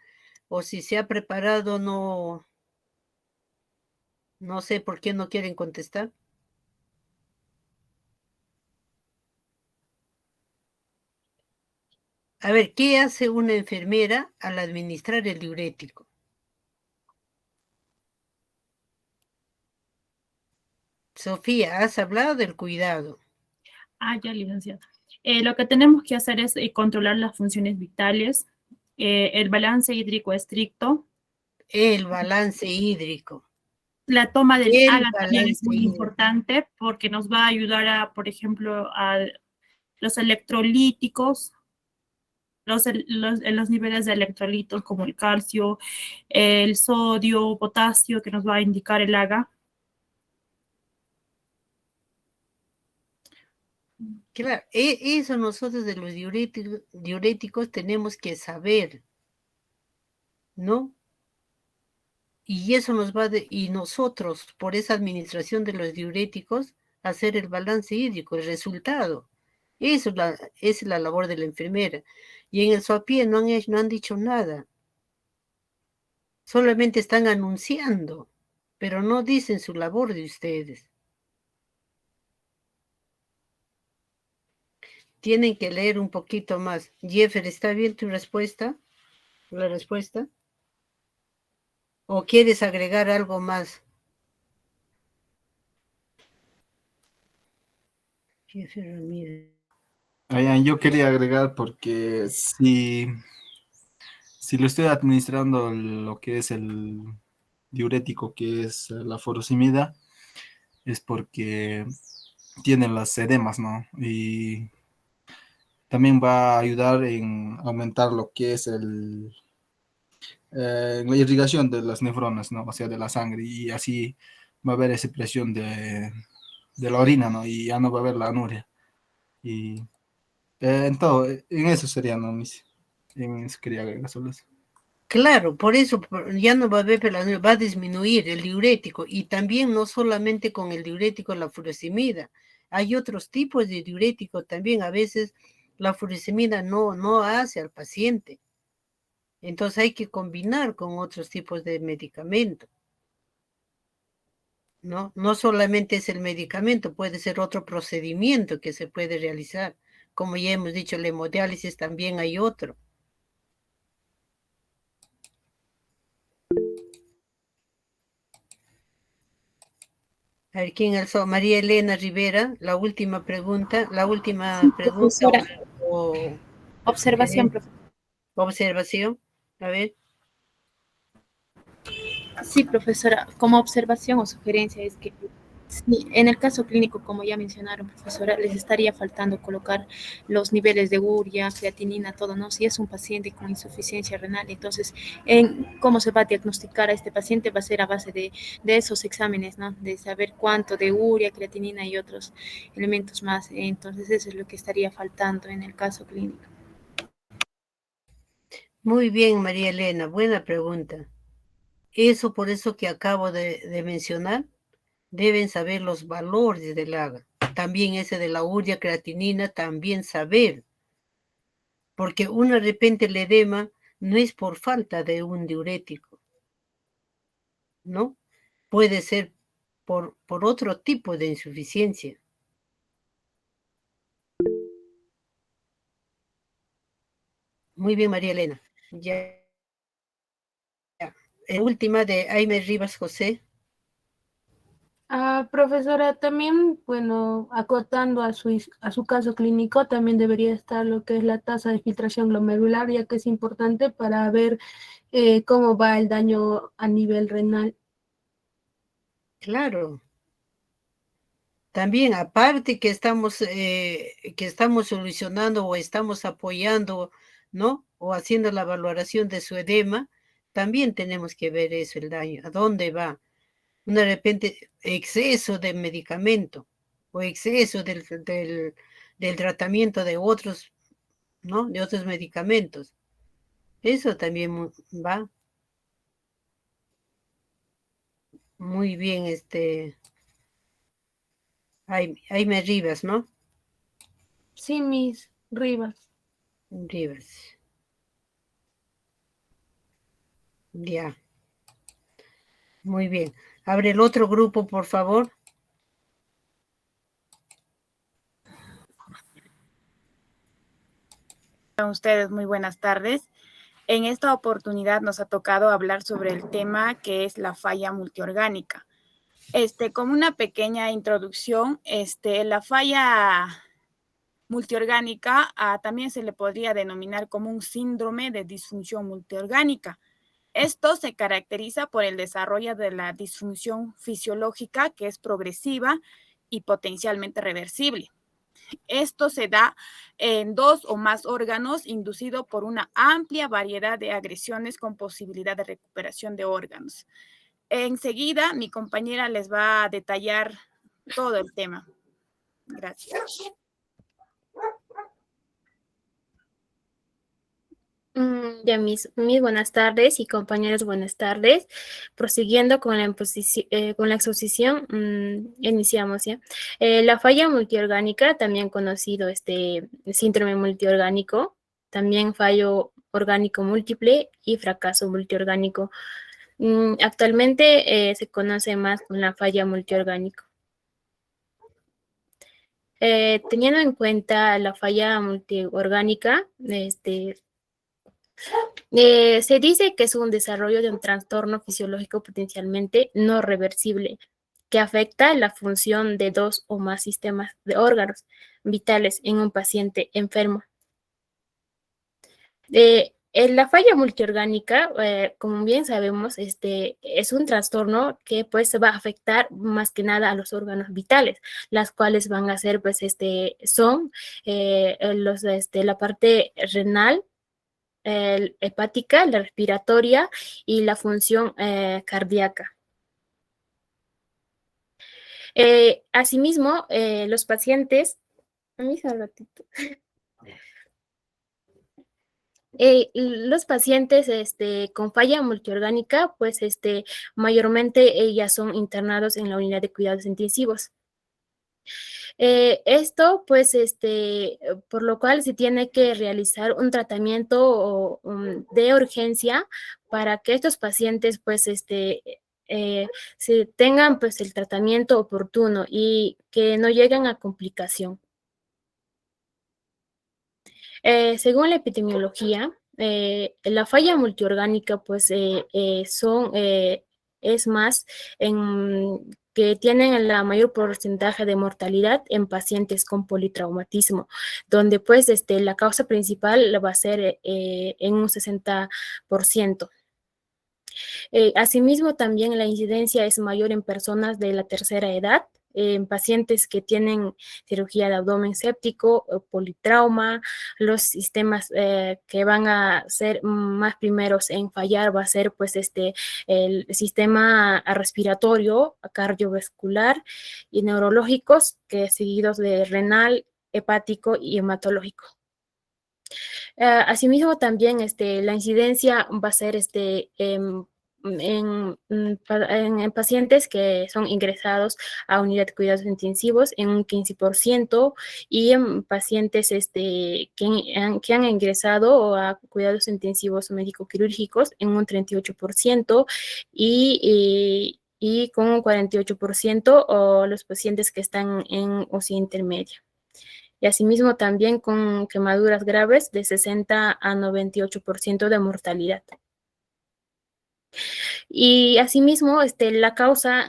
o si se ha preparado, no sé por qué no quieren contestar. A ver, ¿qué hace una enfermera al administrar el diurético? Sofía, has hablado del cuidado.
Ya, licenciada. Lo que tenemos que hacer es controlar las funciones vitales, el balance hídrico estricto.
El balance hídrico.
La toma del
El
AGA también es
balance
muy
hídrico.
importante porque nos va a ayudar a, por ejemplo, a los electrolíticos, los niveles de electrolitos como el calcio, el sodio, potasio, que nos va a indicar el AGA.
Claro, eso nosotros de los diuréticos tenemos que saber, ¿no? Y eso y nosotros, por esa administración de los diuréticos, hacer el balance hídrico, el resultado. Eso es la labor de la enfermera. Y en el SOAPIE no han dicho nada. Solamente están anunciando, pero no dicen su labor de ustedes. Tienen que leer un poquito más. Jeffer, ¿está bien tu respuesta? ¿La respuesta? ¿O quieres agregar algo más? Jefe Ramírez.
Yo quería agregar porque si lo estoy administrando lo que es el diurético, que es la furosemida, es porque tiene las edemas, ¿no? Y también va a ayudar en aumentar lo que es la irrigación de las nefronas, ¿no? O sea, de la sangre, y así va a haber esa presión de la orina, ¿no? Y ya no va a haber la anuria. Y en todo, en eso sería, ¿no? En eso quería agregar solo eso.
Claro, por eso ya no va a haber peladura, va a disminuir el diurético y también no solamente con el diurético la furosemida, hay otros tipos de diurético también, a veces la furosemida no hace al paciente, entonces hay que combinar con otros tipos de medicamento, ¿no? No solamente es el medicamento, puede ser otro procedimiento que se puede realizar, como ya hemos dicho, la hemodiálisis también hay otro. A ver, ¿quién alzó? María Elena Rivera, la última pregunta,
Profesora,
o
observación,
observación. A ver,
sí, profesora, como observación o sugerencia es que sí, en el caso clínico, como ya mencionaron, profesora, les estaría faltando colocar los niveles de urea, creatinina, todo, ¿no? Si es un paciente con insuficiencia renal, entonces, ¿cómo se va a diagnosticar a este paciente? Va a ser a base de esos exámenes, ¿no? De saber cuánto de urea, creatinina y otros elementos más. Entonces, eso es lo que estaría faltando en el caso clínico.
muy bien, María Elena, buena pregunta. Eso por eso que acabo de mencionar, deben saber los valores del AGA. También ese de la urea, creatinina, también saber. Porque de repente el edema no es por falta de un diurético, ¿no? Puede ser por otro tipo de insuficiencia. Muy bien, María Elena. Ya. Última de Aime Rivas José.
Profesora, también, bueno, acotando a su caso clínico, también debería estar lo que es la tasa de filtración glomerular, ya que es importante para ver cómo va el daño a nivel renal.
Claro. También, aparte que estamos solucionando o estamos apoyando, ¿no? O haciendo la valoración de su edema, también tenemos que ver eso, el daño, a dónde va. De repente, exceso de medicamento o exceso del tratamiento de otros, ¿no? De otros medicamentos. Eso también va muy bien, Aime Rivas, ¿no?
Sí, mis Rivas.
Rivas. Ya. Muy bien. Abre el otro grupo, por favor.
A ustedes, muy buenas tardes. En esta oportunidad nos ha tocado hablar sobre el tema que es la falla multiorgánica. Como una pequeña introducción, la falla multiorgánica también se le podría denominar como un síndrome de disfunción multiorgánica. Esto se caracteriza por el desarrollo de la disfunción fisiológica que es progresiva y potencialmente reversible. Esto se da en 2 o más órganos inducido por una amplia variedad de agresiones con posibilidad de recuperación de órganos. Enseguida, mi compañera les va a detallar todo el tema. Gracias.
Ya mis buenas tardes y compañeros, buenas tardes. Prosiguiendo con la exposición, iniciamos ya. La falla multiorgánica, también conocido síndrome multiorgánico, también fallo orgánico múltiple y fracaso multiorgánico. Actualmente se conoce más con la falla multiorgánico. Teniendo en cuenta la falla multiorgánica, se dice que es un desarrollo de un trastorno fisiológico potencialmente no reversible, que afecta la función de 2 o más sistemas de órganos vitales en un paciente enfermo. En la falla multiorgánica, como bien sabemos, es un trastorno que pues va a afectar más que nada a los órganos vitales, las cuales van a ser pues son la parte renal, hepática, la respiratoria y la función cardíaca. Asimismo, los pacientes, un ratito. Los pacientes con falla multiorgánica, pues mayormente ellas son internados en la unidad de cuidados intensivos. Esto, pues, por lo cual se tiene que realizar un tratamiento de urgencia para que estos pacientes, pues, se tengan, pues, el tratamiento oportuno y que no lleguen a complicación. Según la epidemiología, la falla multiorgánica, pues, es más que tienen la mayor porcentaje de mortalidad en pacientes con politraumatismo, donde, pues, la causa principal va a ser en un 60%. Asimismo, también la incidencia es mayor en personas de la tercera edad, en pacientes que tienen cirugía de abdomen séptico, politrauma. Los sistemas que van a ser más primeros en fallar va a ser pues el sistema respiratorio, cardiovascular y neurológicos, que seguidos de renal, hepático y hematológico. Asimismo, también la incidencia va a ser en pacientes que son ingresados a unidad de cuidados intensivos en un 15% y en pacientes que han ingresado a cuidados intensivos médico-quirúrgicos en un 38% y con un 48% o los pacientes que están en UCI intermedia. Y asimismo también con quemaduras graves de 60 a 98% de mortalidad. Y asimismo, la causa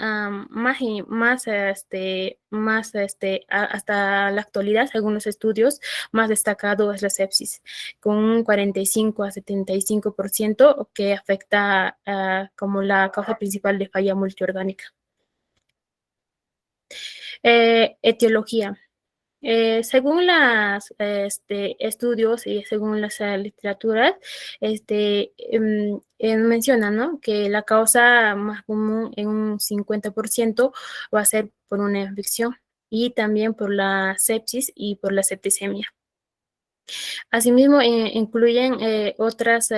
hasta la actualidad, según los estudios, más destacado es la sepsis, con un 45 a 75% que afecta como la causa principal de falla multiorgánica. Etiología. Según los estudios y según las literaturas, mencionan, ¿no?, que la causa más común en un 50% va a ser por una infección y también por la sepsis y por la septicemia. Asimismo, incluyen otras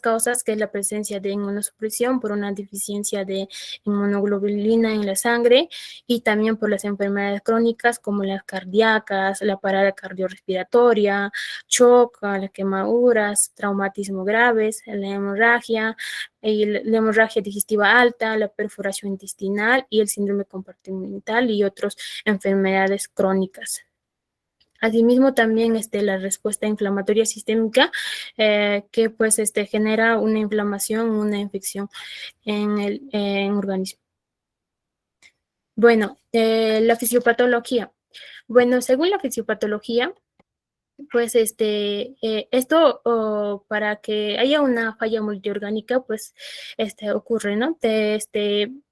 causas, que es la presencia de inmunosupresión por una deficiencia de inmunoglobulina en la sangre y también por las enfermedades crónicas como las cardíacas, la parada cardiorrespiratoria, shock, las quemaduras, traumatismo graves, la hemorragia digestiva alta, la perforación intestinal y el síndrome compartimental y otras enfermedades crónicas. Asimismo, también la respuesta inflamatoria sistémica, que pues genera una inflamación, una infección en el organismo. Bueno, la fisiopatología. Bueno, según la fisiopatología, pues esto para que haya una falla multiorgánica, pues ocurre, ¿no?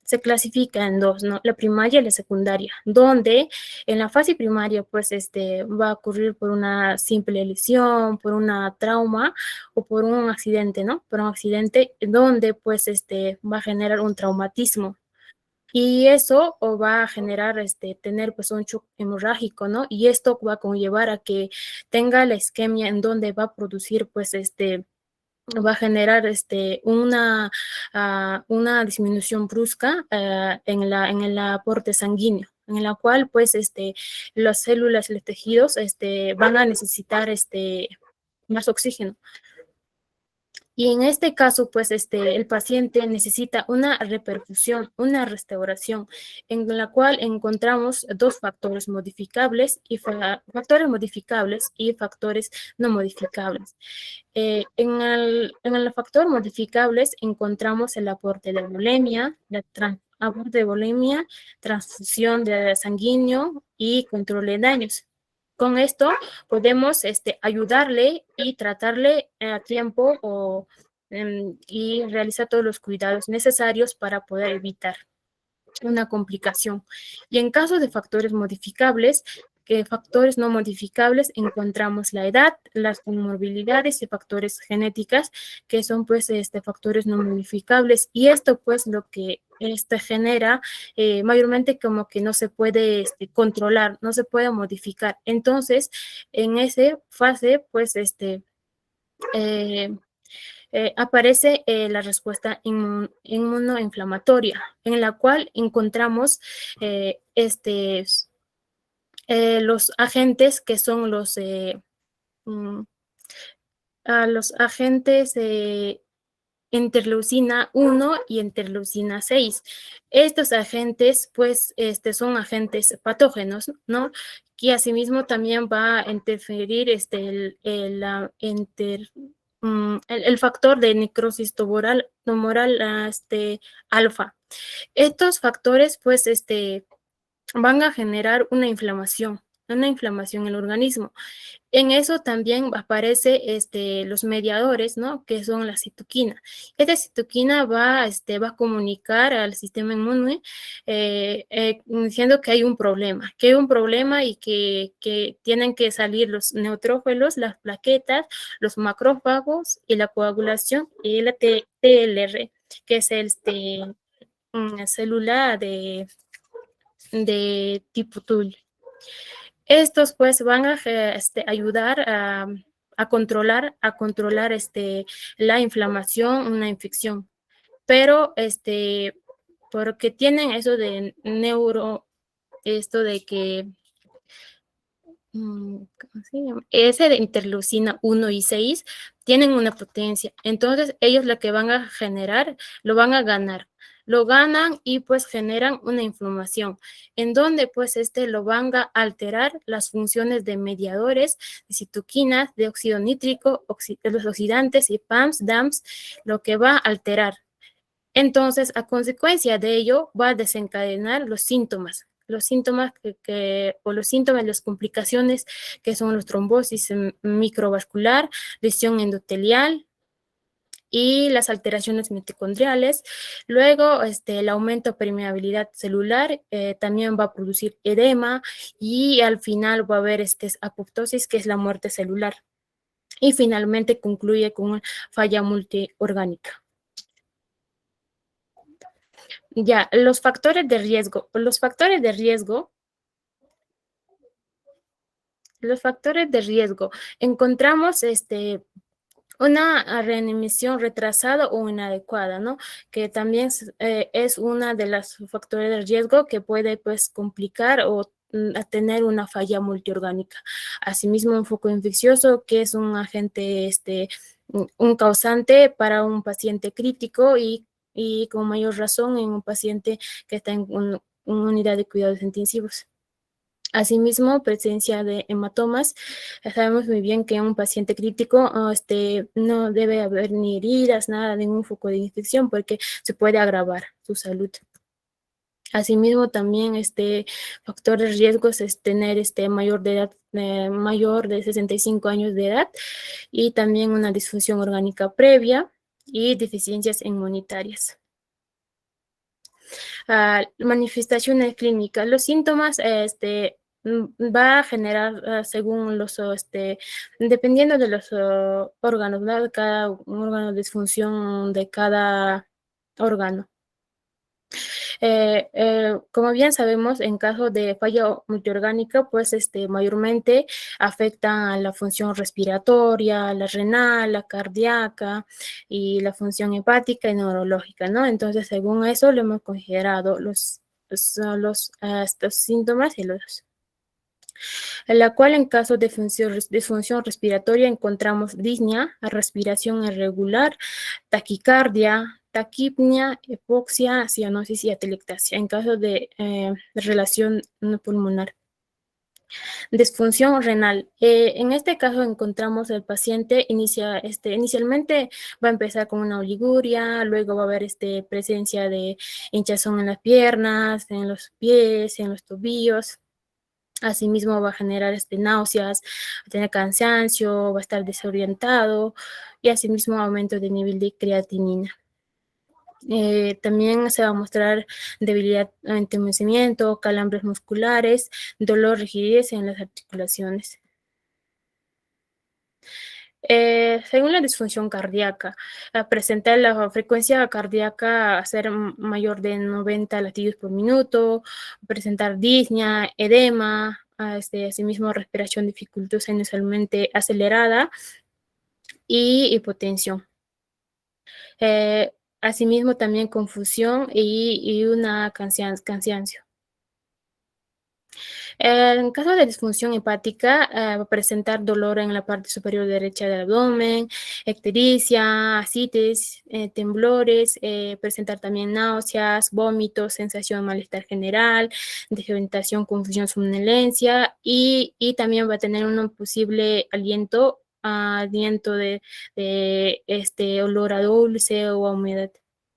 Se clasifica en dos, ¿no? La primaria y la secundaria, donde en la fase primaria, pues va a ocurrir por una simple lesión, por una trauma o por un accidente, ¿no? Por un accidente donde pues va a generar un traumatismo. Y eso va a generar tener pues un shock hemorrágico, ¿no? Y esto va a conllevar a que tenga la isquemia, en donde va a producir pues va a generar una disminución brusca en el aporte sanguíneo, en la cual pues las células y los tejidos van a necesitar más oxígeno. Y en este caso, pues, el paciente necesita una reperfusión, una restauración, en la cual encontramos dos factores modificables y factores no modificables. En el factor modificables encontramos el aporte de bulimia, aborto de bulimia, transfusión de sanguíneo y control de daños. Con esto podemos ayudarle y tratarle a tiempo y realizar todos los cuidados necesarios para poder evitar una complicación. Y en caso de factores modificables, factores no modificables, encontramos la edad, las comorbilidades y factores genéticas, que son pues factores no modificables. Y esto pues lo que genera mayormente como que no se puede controlar, no se puede modificar. Entonces, en esa fase pues aparece la respuesta inmunoinflamatoria, en la cual encontramos los agentes que son los agentes interleucina 1 y interleucina 6. Estos agentes, pues, son agentes patógenos, ¿no? Que asimismo también va a interferir el factor de necrosis tumoral alfa. Estos factores, pues, van a generar una inflamación en el organismo. En eso también aparece los mediadores, ¿no? Que son la citoquina. Esta citoquina va a comunicar al sistema inmune diciendo que hay un problema y que tienen que salir los neutrófilos, las plaquetas, los macrófagos y la coagulación y la TLR, que es célula de tipo TUL. Estos pues van a ayudar a controlar la inflamación, una infección, pero porque tienen eso de esto de que ¿cómo se llama? Ese de interleucina 1 y 6 tienen una potencia, entonces ellos lo que van a generar, lo van a ganar. Lo ganan y pues generan una inflamación, en donde pues lo van a alterar las funciones de mediadores, de citoquinas, de óxido nítrico, los oxidantes y PAMs, DAMs, lo que va a alterar. Entonces, a consecuencia de ello, va a desencadenar los síntomas. Los síntomas las complicaciones que son los trombosis microvascular, lesión endotelial, y las alteraciones mitocondriales. Luego, el aumento de permeabilidad celular también va a producir edema y al final va a haber apoptosis, que es la muerte celular. Y finalmente concluye con falla multiorgánica. Ya, los factores de riesgo. Los factores de riesgo. Encontramos una readmisión retrasada o inadecuada, ¿no? Que también es una de las factores de riesgo que puede, pues, complicar o a tener una falla multiorgánica. Asimismo, un foco infeccioso, que es un agente, un causante para un paciente crítico y con mayor razón en un paciente que está en una unidad de cuidados intensivos. Asimismo, presencia de hematomas. Sabemos muy bien que en un paciente crítico no debe haber ni heridas, nada, ningún foco de infección, porque se puede agravar su salud. Asimismo, también factor de riesgos es tener mayor de edad, mayor de 65 años de edad, y también una disfunción orgánica previa y deficiencias inmunitarias. Manifestaciones clínicas. Los síntomas va a generar según los, dependiendo de los órganos, ¿no? De cada órgano, disfunción de cada órgano. Como bien sabemos, en caso de falla multiorgánica, pues mayormente afectan a la función respiratoria, la renal, la cardíaca y la función hepática y neurológica, ¿no? Entonces, según eso, lo hemos considerado estos síntomas y en la cual en caso de disfunción respiratoria encontramos disnea, respiración irregular, taquicardia, taquipnia, hipoxia, cianosis y atelectasia en caso de relación pulmonar. Disfunción renal. En este caso encontramos el paciente inicialmente va a empezar con una oliguria, luego va a haber presencia de hinchazón en las piernas, en los pies, en los tobillos. Asimismo va a generar náuseas, va a tener cansancio, va a estar desorientado y asimismo aumento de nivel de creatinina. También se va a mostrar debilidad, entumecimiento, calambres musculares, dolor, rigidez en las articulaciones. Según la disfunción cardíaca, presenta la frecuencia cardíaca a ser mayor de 90 latidos por minuto, presentar disnea, edema, asimismo respiración dificultosa inusualmente acelerada y hipotensión. Asimismo también confusión y una cansancio. En caso de disfunción hepática, va a presentar dolor en la parte superior derecha del abdomen, ictericia, ascites, temblores, presentar también náuseas, vómitos, sensación de malestar general, desorientación, confusión, somnolencia y también va a tener un posible aliento de olor a dulce o a humedad.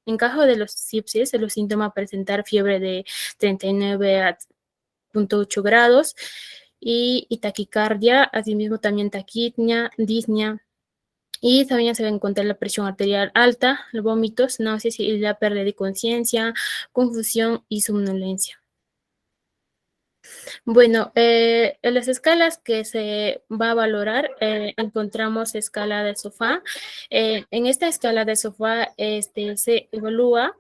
En caso de los sepsis, los síntomas presentar fiebre de 39,8 grados y taquicardia, asimismo también taquipnea, disnea, y también se va a encontrar la presión arterial alta, los vómitos, náuseas y la pérdida de conciencia, confusión y somnolencia. Bueno, en las escalas que se va a valorar, encontramos escala de sofá. En esta escala de sofá se evalúa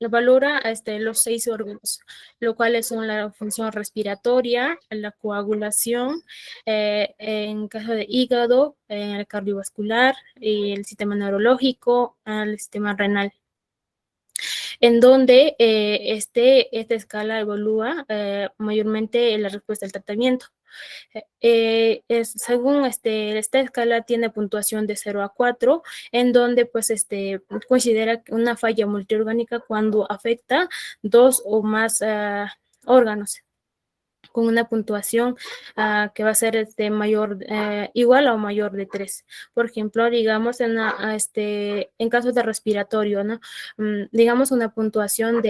valora los 6 órganos, lo cual son la función respiratoria, la coagulación, en caso de hígado, el cardiovascular, el sistema neurológico, el sistema renal, en donde esta escala evalúa mayormente la respuesta al tratamiento. Según esta escala tiene puntuación de 0 a 4, en donde pues considera una falla multiorgánica cuando afecta 2 o más órganos, con una puntuación que va a ser igual o mayor de 3. Por ejemplo, digamos en caso de respiratorio, ¿no? Digamos una puntuación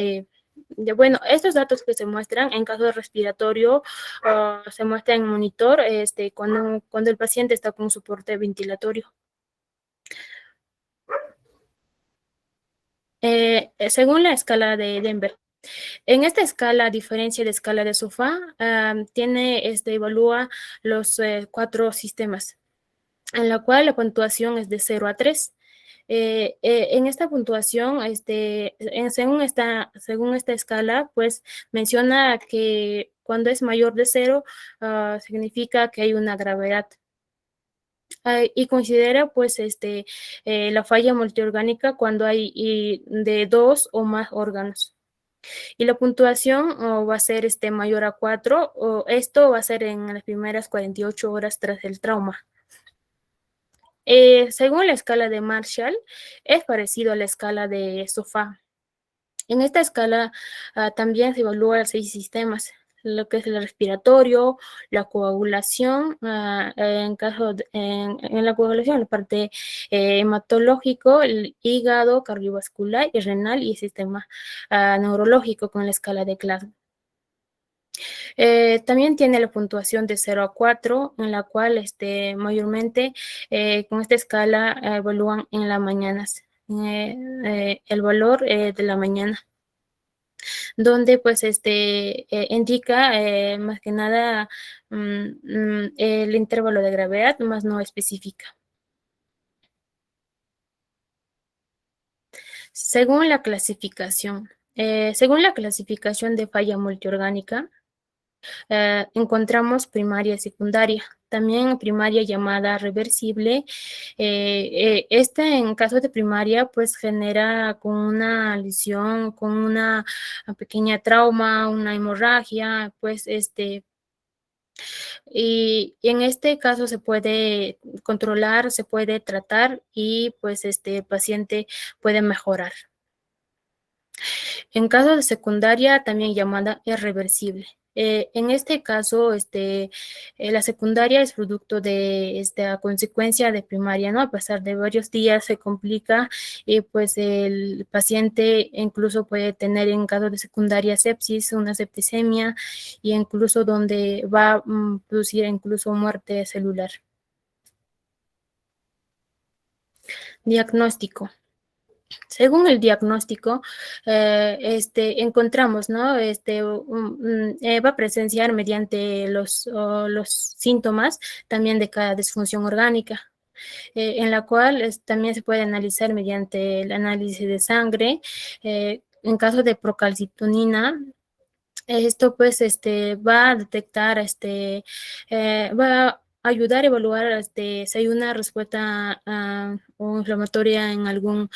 bueno, estos datos que se muestran en caso de respiratorio se muestra en monitor cuando el paciente está con soporte ventilatorio. Según la escala de Denver. En esta escala, a diferencia de escala de sofá, evalúa los 4 sistemas, en la cual la puntuación es de 0 a 3. En esta puntuación, según esta escala, pues menciona que cuando es mayor de 0, significa que hay una gravedad. Y considera pues la falla multiorgánica cuando hay de 2 o más órganos. Y la puntuación va a ser mayor a 4, o esto va a ser en las primeras 48 horas tras el trauma. Según la escala de Marshall, es parecido a la escala de sofá. En esta escala también se evalúan 6 sistemas, lo que es el respiratorio, la coagulación, en la coagulación, la parte hematológico, el hígado, cardiovascular y renal, y el sistema neurológico con la escala de Glasgow. También tiene la puntuación de 0 a 4, en la cual mayormente con esta escala evalúan en las mañanas, el valor de la mañana, donde pues indica más que nada el intervalo de gravedad, más no especifica. Según la clasificación de falla multiorgánica, encontramos primaria y secundaria. También primaria llamada reversible. En caso de primaria, pues genera con una lesión, con una pequeña trauma, una hemorragia, pues y en este caso se puede controlar, se puede tratar y pues el paciente puede mejorar. En caso de secundaria, también llamada irreversible. En este caso, la secundaria es producto de esta consecuencia de primaria, ¿no? A pasar de varios días se complica y pues el paciente incluso puede tener en caso de secundaria sepsis, una septicemia y incluso donde va a producir incluso muerte celular. Diagnóstico. Según el diagnóstico, encontramos, ¿no? Va a presenciar mediante los síntomas también de cada disfunción orgánica, en la cual también se puede analizar mediante el análisis de sangre. En caso de procalcitonina, esto pues va a detectar, va a ayudar a evaluar si hay una respuesta o inflamatoria en algún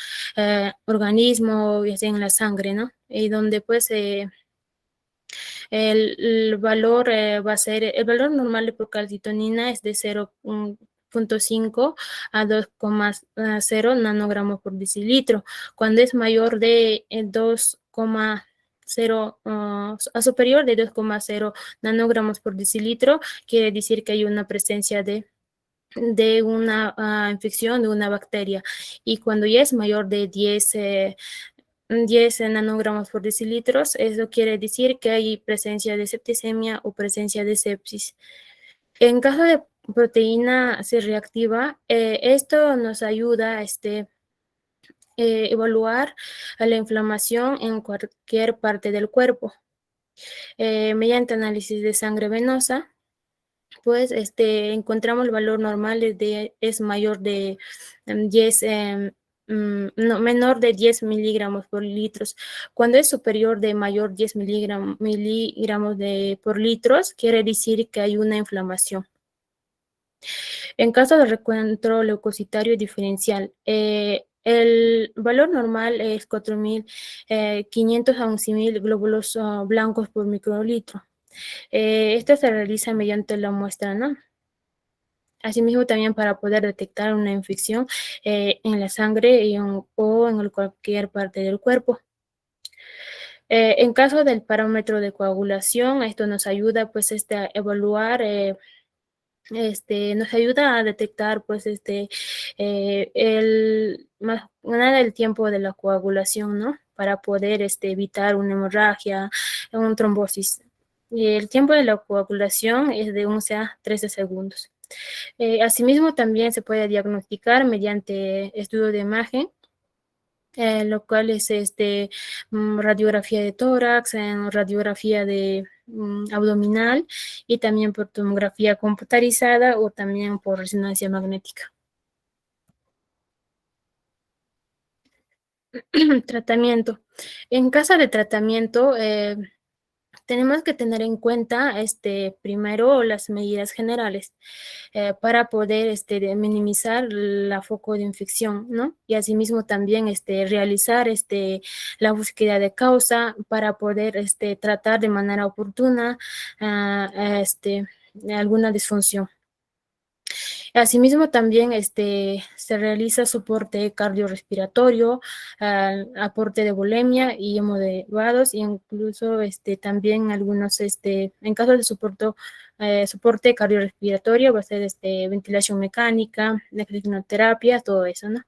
organismo, ya sea en la sangre, ¿no? Y donde pues el valor va a ser, el valor normal de procalcitonina es de 0.5 a 2,0 nanogramos por decilitro. Cuando es mayor de 2,0 a superior de 2,0 nanogramos por decilitro, quiere decir que hay una presencia de una infección de una bacteria. Y cuando ya es mayor de 10 nanogramos por decilitros, eso quiere decir que hay presencia de septicemia o presencia de sepsis. En caso de proteína C reactiva, esto nos ayuda a evaluar la inflamación en cualquier parte del cuerpo. Mediante análisis de sangre venosa, pues encontramos el valor normal es mayor de 10 no, menor de 10 miligramos por litros. Cuando es superior de mayor 10 miligramos por litros, quiere decir que hay una inflamación. En caso de recuento leucocitario diferencial, el valor normal es 4.500 a 11.000 glóbulos blancos por microlitro. Esto se realiza mediante la muestra, ¿no? Asimismo, también para poder detectar una infección en la sangre o en cualquier parte del cuerpo. En caso del parámetro de coagulación, esto nos ayuda pues a evaluar, nos ayuda a detectar pues más nada el tiempo de la coagulación, ¿no? Para poder evitar una hemorragia, una trombosis. Y el tiempo de la coagulación es de 11 a 13 segundos. Asimismo, también se puede diagnosticar mediante estudio de imagen, lo cual es radiografía de tórax, radiografía de abdominal y también por tomografía computarizada o también por resonancia magnética. Tratamiento. En caso de tratamiento, tenemos que tener en cuenta primero las medidas generales para poder minimizar la foco de infección, ¿no? Y asimismo también realizar la búsqueda de causa para poder tratar de manera oportuna alguna disfunción. Asimismo, también se realiza soporte cardiorrespiratorio, aporte de volemia y hemoderivados, e incluso también algunos, en caso de soporte cardiorrespiratorio, va a ser ventilación mecánica, nefrogenoterapia, todo eso, ¿no?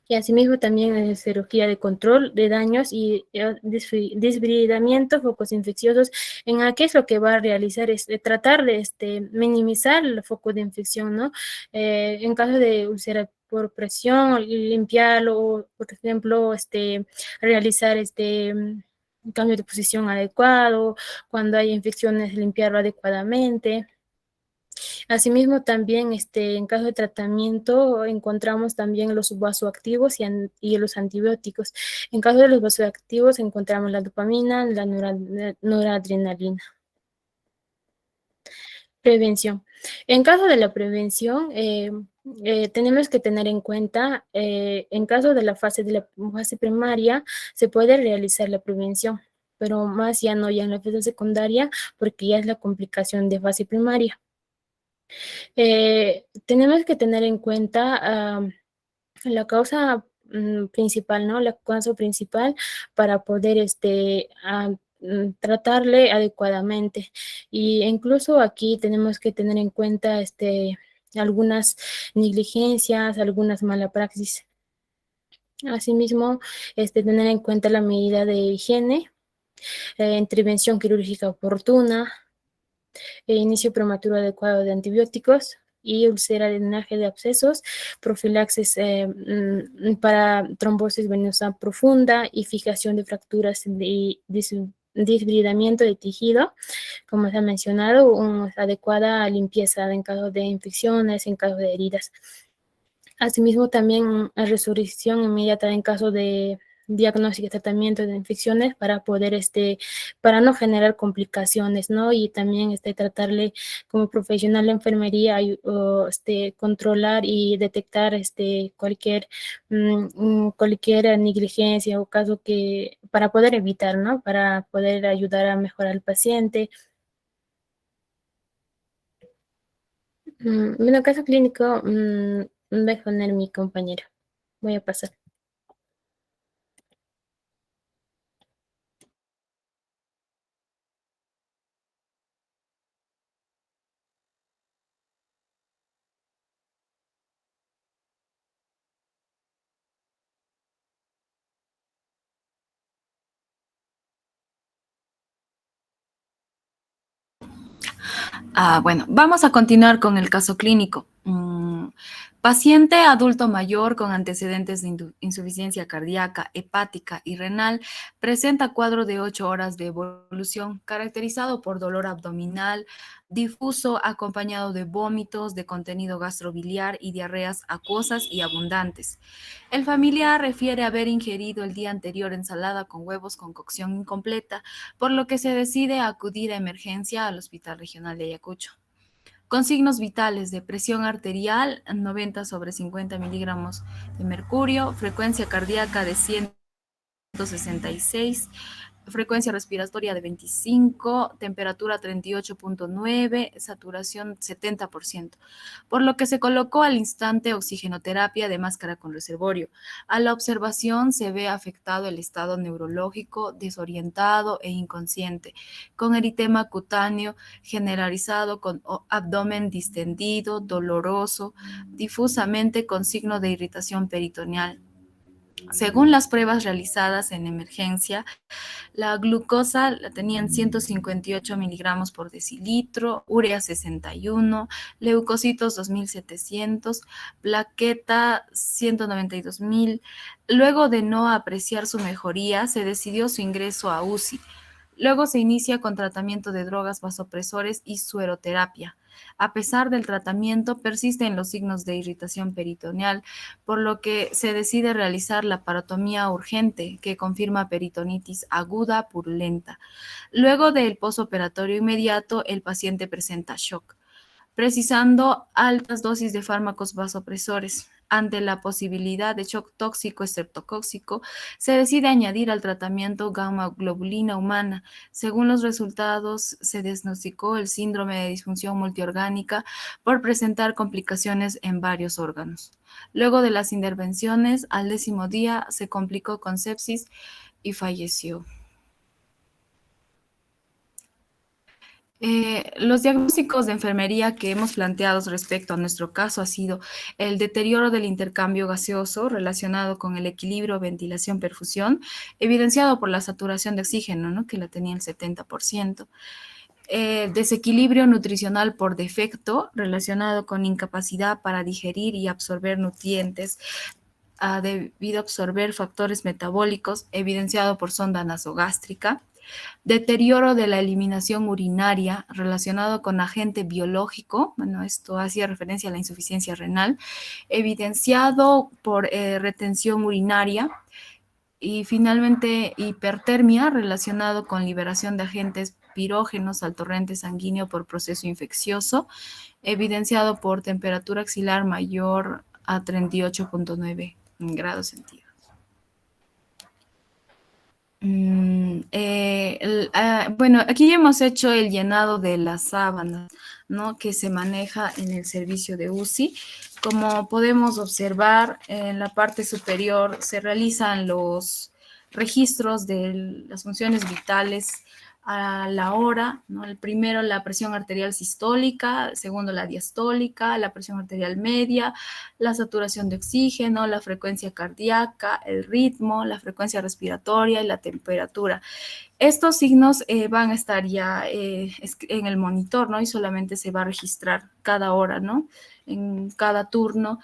Y asimismo también cirugía de control de daños y desbridamiento, focos infecciosos. En aquí es lo que va a realizar es tratar de minimizar el foco de infección, ¿no? En caso de úlcera por presión, limpiarlo, o por ejemplo, realizar un cambio de posición adecuado, cuando hay infecciones, limpiarlo adecuadamente. Asimismo, también en caso de tratamiento encontramos también los vasoactivos y los antibióticos. En caso de los vasoactivos encontramos la dopamina, la noradrenalina. Prevención. En caso de la prevención, tenemos que tener en cuenta, en caso de la fase primaria, se puede realizar la prevención, pero más ya no ya en la fase secundaria, porque ya es la complicación de fase primaria. Tenemos que tener en cuenta la causa principal, ¿no? La causa principal para poder tratarle adecuadamente. Y incluso aquí tenemos que tener en cuenta algunas negligencias, algunas mala praxis. Asimismo, tener en cuenta la medida de higiene, intervención quirúrgica oportuna, inicio prematuro adecuado de antibióticos y úlcera de drenaje de abscesos, profilaxis para trombosis venosa profunda y fijación de fracturas y desbridamiento de tejido, como se ha mencionado, una adecuada limpieza en caso de infecciones, en caso de heridas. Asimismo, también resolución inmediata en caso de diagnóstico y tratamiento de infecciones para poder, para no generar complicaciones, ¿no? Y también, tratarle como profesional de enfermería, controlar y detectar, cualquier negligencia o caso para poder evitar, ¿no? Para poder ayudar a mejorar al paciente. Bueno, caso clínico, voy a poner mi compañero. Voy a pasar.
Bueno, vamos a continuar con el caso clínico. Paciente adulto mayor con antecedentes de insuficiencia cardíaca, hepática y renal, presenta cuadro de 8 horas de evolución, caracterizado por dolor abdominal difuso acompañado de vómitos de contenido gastrobiliar y diarreas acuosas y abundantes. El familiar refiere haber ingerido el día anterior ensalada con huevos con cocción incompleta, por lo que se decide acudir a emergencia al Hospital Regional de Ayacucho. Con signos vitales de presión arterial 90/50 miligramos de mercurio, frecuencia cardíaca de 166, frecuencia respiratoria de 25, temperatura 38.9, saturación 70%, por lo que se colocó al instante oxigenoterapia de máscara con reservorio. A la observación se ve afectado el estado neurológico, desorientado e inconsciente, con eritema cutáneo generalizado, con abdomen distendido, doloroso, difusamente con signo de irritación peritoneal. Según las pruebas realizadas en emergencia, la glucosa la tenían 158 miligramos por decilitro, urea 61, leucocitos 2.700, plaqueta 192.000. Luego de no apreciar su mejoría, se decidió su ingreso a UCI. Luego se inicia con tratamiento de drogas vasopresores y sueroterapia. A pesar del tratamiento, persisten los signos de irritación peritoneal, por lo que se decide realizar la parotomía urgente, que confirma peritonitis aguda purulenta. Luego del posoperatorio inmediato, el paciente presenta shock, precisando altas dosis de fármacos vasopresores. Ante la posibilidad de shock tóxico estreptocóxico, se decide añadir al tratamiento gamma globulina humana. Según los resultados, se diagnosticó el síndrome de disfunción multiorgánica por presentar complicaciones en varios órganos. Luego de las intervenciones, al 10º día se complicó con sepsis y falleció. Los diagnósticos de enfermería que hemos planteado respecto a nuestro caso ha sido el deterioro del intercambio gaseoso relacionado con el equilibrio ventilación-perfusión, evidenciado por la saturación de oxígeno, ¿no?, que la tenía el 70%. Desequilibrio nutricional por defecto relacionado con incapacidad para digerir y absorber nutrientes debido a absorber factores metabólicos, evidenciado por sonda nasogástrica. Deterioro de la eliminación urinaria relacionado con agente biológico, bueno, esto hacía referencia a la insuficiencia renal, evidenciado por retención urinaria. Y finalmente, hipertermia relacionado con liberación de agentes pirógenos al torrente sanguíneo por proceso infeccioso, evidenciado por temperatura axilar mayor a 38.9 grados centígrados. Bueno, aquí ya hemos hecho el llenado de las sábanas, ¿no?, que se maneja en el servicio de UCI. Como podemos observar, en la parte superior se realizan registros de las funciones vitales a la hora, ¿no? El primero, la presión arterial sistólica, el segundo, la diastólica, la presión arterial media, la saturación de oxígeno, la frecuencia cardíaca, el ritmo, la frecuencia respiratoria y la temperatura. Estos signos van a estar ya en el monitor, ¿no? Y solamente se va a registrar cada hora, ¿no? En cada turno.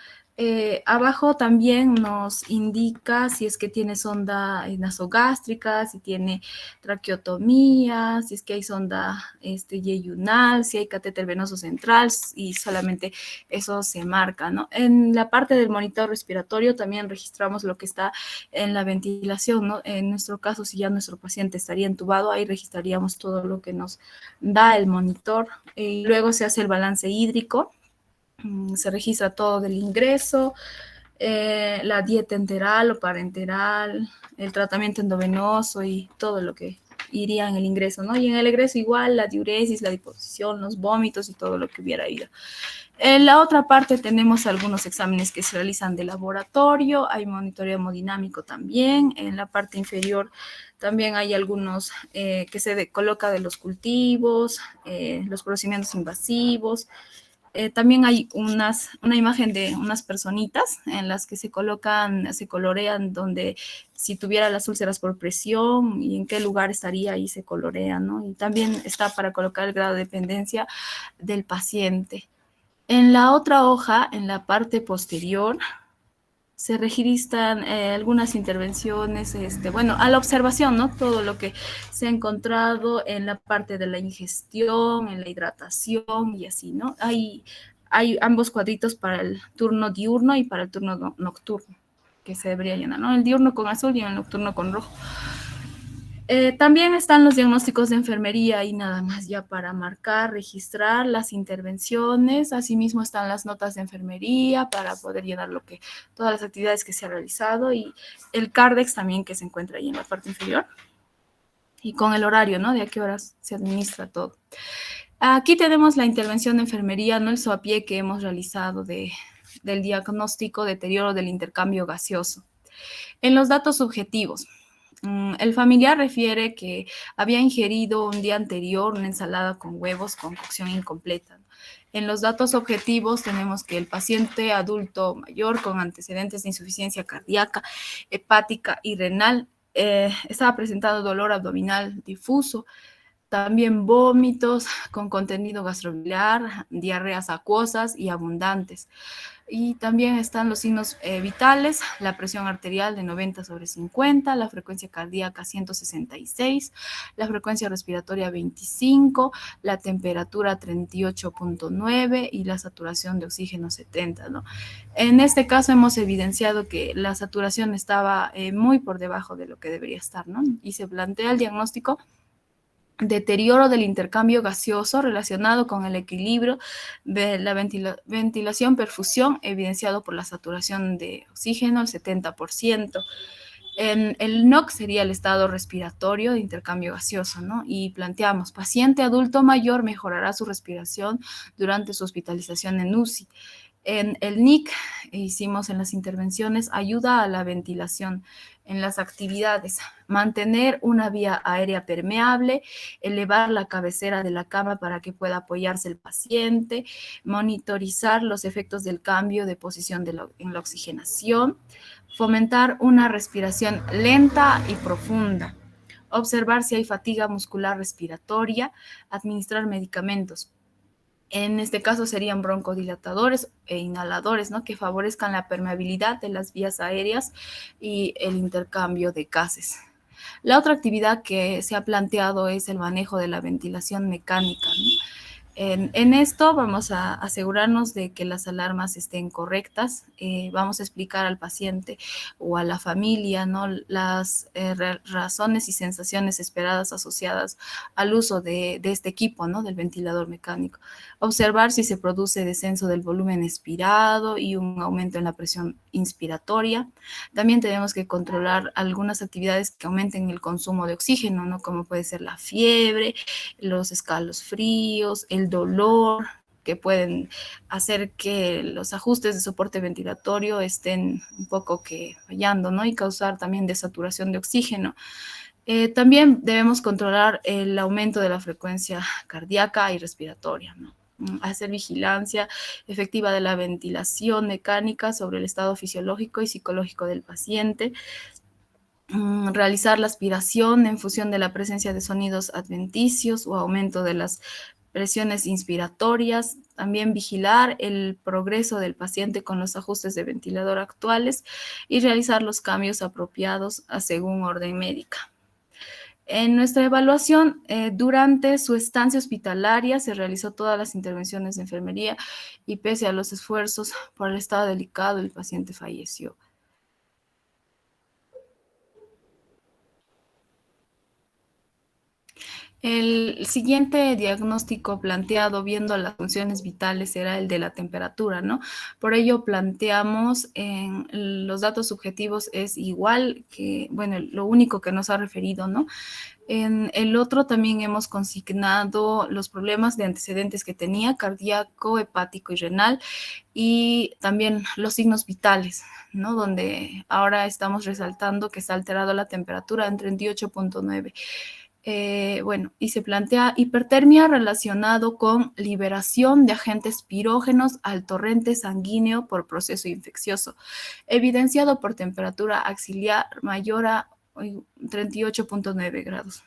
Abajo también nos indica si es que tiene sonda nasogástrica, si tiene traqueotomía, si es que hay sonda yeyunal, si hay catéter venoso central, y solamente eso se marca, ¿no? En la parte del monitor respiratorio también registramos lo que está en la ventilación, ¿no? En nuestro caso, si ya nuestro paciente estaría entubado, ahí registraríamos todo lo que nos da el monitor. Y luego se hace el balance hídrico. Se registra todo del ingreso, la dieta enteral o parenteral, el tratamiento endovenoso y todo lo que iría en el ingreso, ¿no? Y en el egreso igual la diuresis, la disposición, los vómitos y todo lo que hubiera ido. En la otra parte tenemos algunos exámenes que se realizan de laboratorio, hay monitoreo hemodinámico también, en la parte inferior también hay algunos que se coloca de los cultivos, los procedimientos invasivos. También hay una imagen de unas personitas en las que se colocan, se colorean donde si tuviera las úlceras por presión y en qué lugar estaría ahí se colorea, ¿no? Y también está para colocar el grado de dependencia del paciente. En la otra hoja, en la parte posterior, se registran algunas intervenciones, bueno, a la observación, ¿no? Todo lo que se ha encontrado en la parte de la ingestión, en la hidratación y así, ¿no? Hay ambos cuadritos para el turno diurno y para el turno nocturno, que se debería llenar, ¿no? El diurno con azul y el nocturno con rojo. También están los diagnósticos de enfermería y nada más ya para marcar, registrar las intervenciones. Asimismo están las notas de enfermería para poder llenar todas las actividades que se han realizado y el Cardex también que se encuentra ahí en la parte inferior. Y con el horario, ¿no? De a qué horas se administra todo. Aquí tenemos la intervención de enfermería, ¿no? El SOAPIE que hemos realizado del diagnóstico deterioro del intercambio gaseoso. En los datos subjetivos. El familiar refiere que había ingerido un día anterior una ensalada con huevos con cocción incompleta. En los datos objetivos tenemos que el paciente adulto mayor con antecedentes de insuficiencia cardíaca, hepática y renal estaba presentando dolor abdominal difuso, también vómitos con contenido gastrobiliar, diarreas acuosas y abundantes. Y también están los signos vitales, la presión arterial de 90/50, la frecuencia cardíaca 166, la frecuencia respiratoria 25, la temperatura 38.9 y la saturación de oxígeno 70, ¿no? En este caso hemos evidenciado que la saturación estaba muy por debajo de lo que debería estar, ¿no? Y se plantea el diagnóstico deterioro del intercambio gaseoso relacionado con el equilibrio de la ventilación-perfusión, evidenciado por la saturación de oxígeno, el 70%. El NOC sería el estado respiratorio de intercambio gaseoso, ¿no? Y planteamos, paciente adulto mayor mejorará su respiración durante su hospitalización en UCI. En el NIC hicimos en las intervenciones ayuda a la ventilación en las actividades, mantener una vía aérea permeable, elevar la cabecera de la cama para que pueda apoyarse el paciente, monitorizar los efectos del cambio de posición en la oxigenación, fomentar una respiración lenta y profunda, observar si hay fatiga muscular respiratoria, administrar medicamentos. En este caso serían broncodilatadores e inhaladores, ¿no? Que favorezcan la permeabilidad de las vías aéreas y el intercambio de gases. La otra actividad que se ha planteado es el manejo de la ventilación mecánica, ¿no? En esto vamos a asegurarnos de que las alarmas estén correctas. Vamos a explicar al paciente o a la familia, ¿no? Las razones y sensaciones esperadas asociadas al uso de este equipo, ¿no? Del ventilador mecánico. Observar si se produce descenso del volumen expirado y un aumento en la presión inspiratoria. También tenemos que controlar algunas actividades que aumenten el consumo de oxígeno, ¿no? Como puede ser la fiebre, los escalofríos, el dolor, que pueden hacer que los ajustes de soporte ventilatorio estén un poco que fallando, ¿no? Y causar también desaturación de oxígeno. También debemos controlar el aumento de la frecuencia cardíaca y respiratoria, ¿no? Hacer vigilancia efectiva de la ventilación mecánica sobre el estado fisiológico y psicológico del paciente, realizar la aspiración en función de la presencia de sonidos adventicios o aumento de las presiones inspiratorias, también vigilar el progreso del paciente con los ajustes de ventilador actuales y realizar los cambios apropiados según orden médica. En nuestra evaluación, durante su estancia hospitalaria, se realizó todas las intervenciones de enfermería y pese a los esfuerzos por el estado delicado, el paciente falleció. El siguiente diagnóstico planteado viendo las funciones vitales era el de la temperatura, ¿no? Por ello planteamos en los datos subjetivos es igual que, bueno, lo único que nos ha referido, ¿no? En el otro también hemos consignado los problemas de antecedentes que tenía, cardíaco, hepático y renal, y también los signos vitales, ¿no? Donde ahora estamos resaltando que está alterado la temperatura en 38.9. Bueno, y se plantea hipertermia relacionado con liberación de agentes pirógenos al torrente sanguíneo por proceso infeccioso, evidenciado por temperatura axilar mayor a 38.9 grados.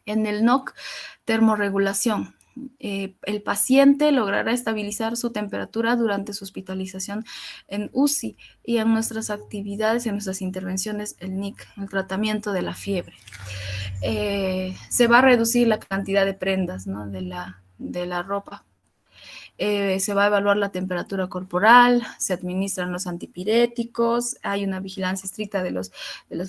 En el NOC, termorregulación. El paciente logrará estabilizar su temperatura durante su hospitalización en UCI y en nuestras actividades, en nuestras intervenciones, el NIC, el tratamiento de la fiebre. Se va a reducir la cantidad de prendas, ¿no? de la ropa. Se va a evaluar la temperatura corporal, se administran los antipiréticos, hay una vigilancia estricta de las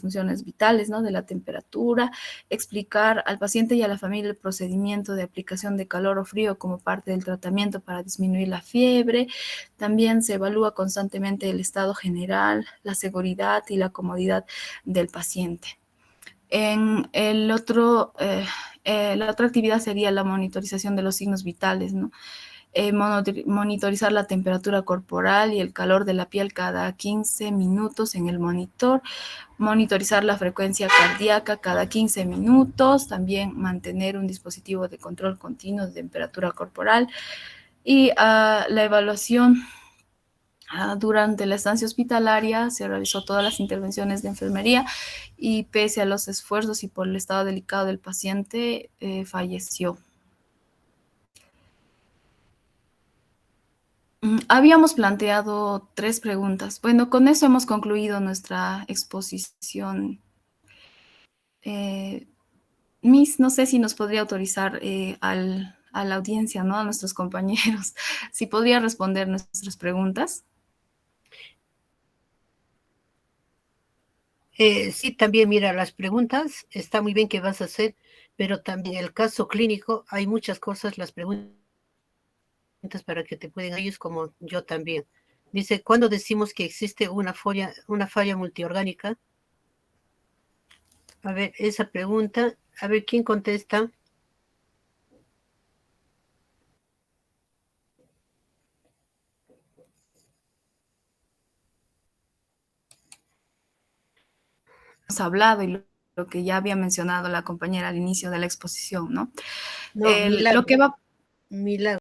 funciones vitales, ¿no? De la temperatura, explicar al paciente y a la familia el procedimiento de aplicación de calor o frío como parte del tratamiento para disminuir la fiebre. También se evalúa constantemente el estado general, la seguridad y la comodidad del paciente. En el otro, la otra actividad sería la monitorización de los signos vitales, ¿no? Monitorizar la temperatura corporal y el calor de la piel cada 15 minutos en el monitor, monitorizar la frecuencia cardíaca cada 15 minutos, también mantener un dispositivo de control continuo de temperatura corporal y la evaluación. Durante la estancia hospitalaria se realizó todas las intervenciones de enfermería y pese a los esfuerzos y por el estado delicado del paciente, falleció. Habíamos planteado 3 preguntas. Bueno, con eso hemos concluido nuestra exposición. Miss, no sé si nos podría autorizar a la audiencia, ¿no? A nuestros compañeros, si podría responder nuestras preguntas.
Sí, también mira, las preguntas, está muy bien que vas a hacer, pero también el caso clínico, hay muchas cosas, las preguntas para que te pueden ellos como yo también. Dice, ¿cuándo decimos que existe una falla multiorgánica? A ver, esa pregunta, a ver quién contesta.
Hemos hablado y lo que ya había mencionado la compañera al inicio de la exposición, ¿no?
No, Milagro.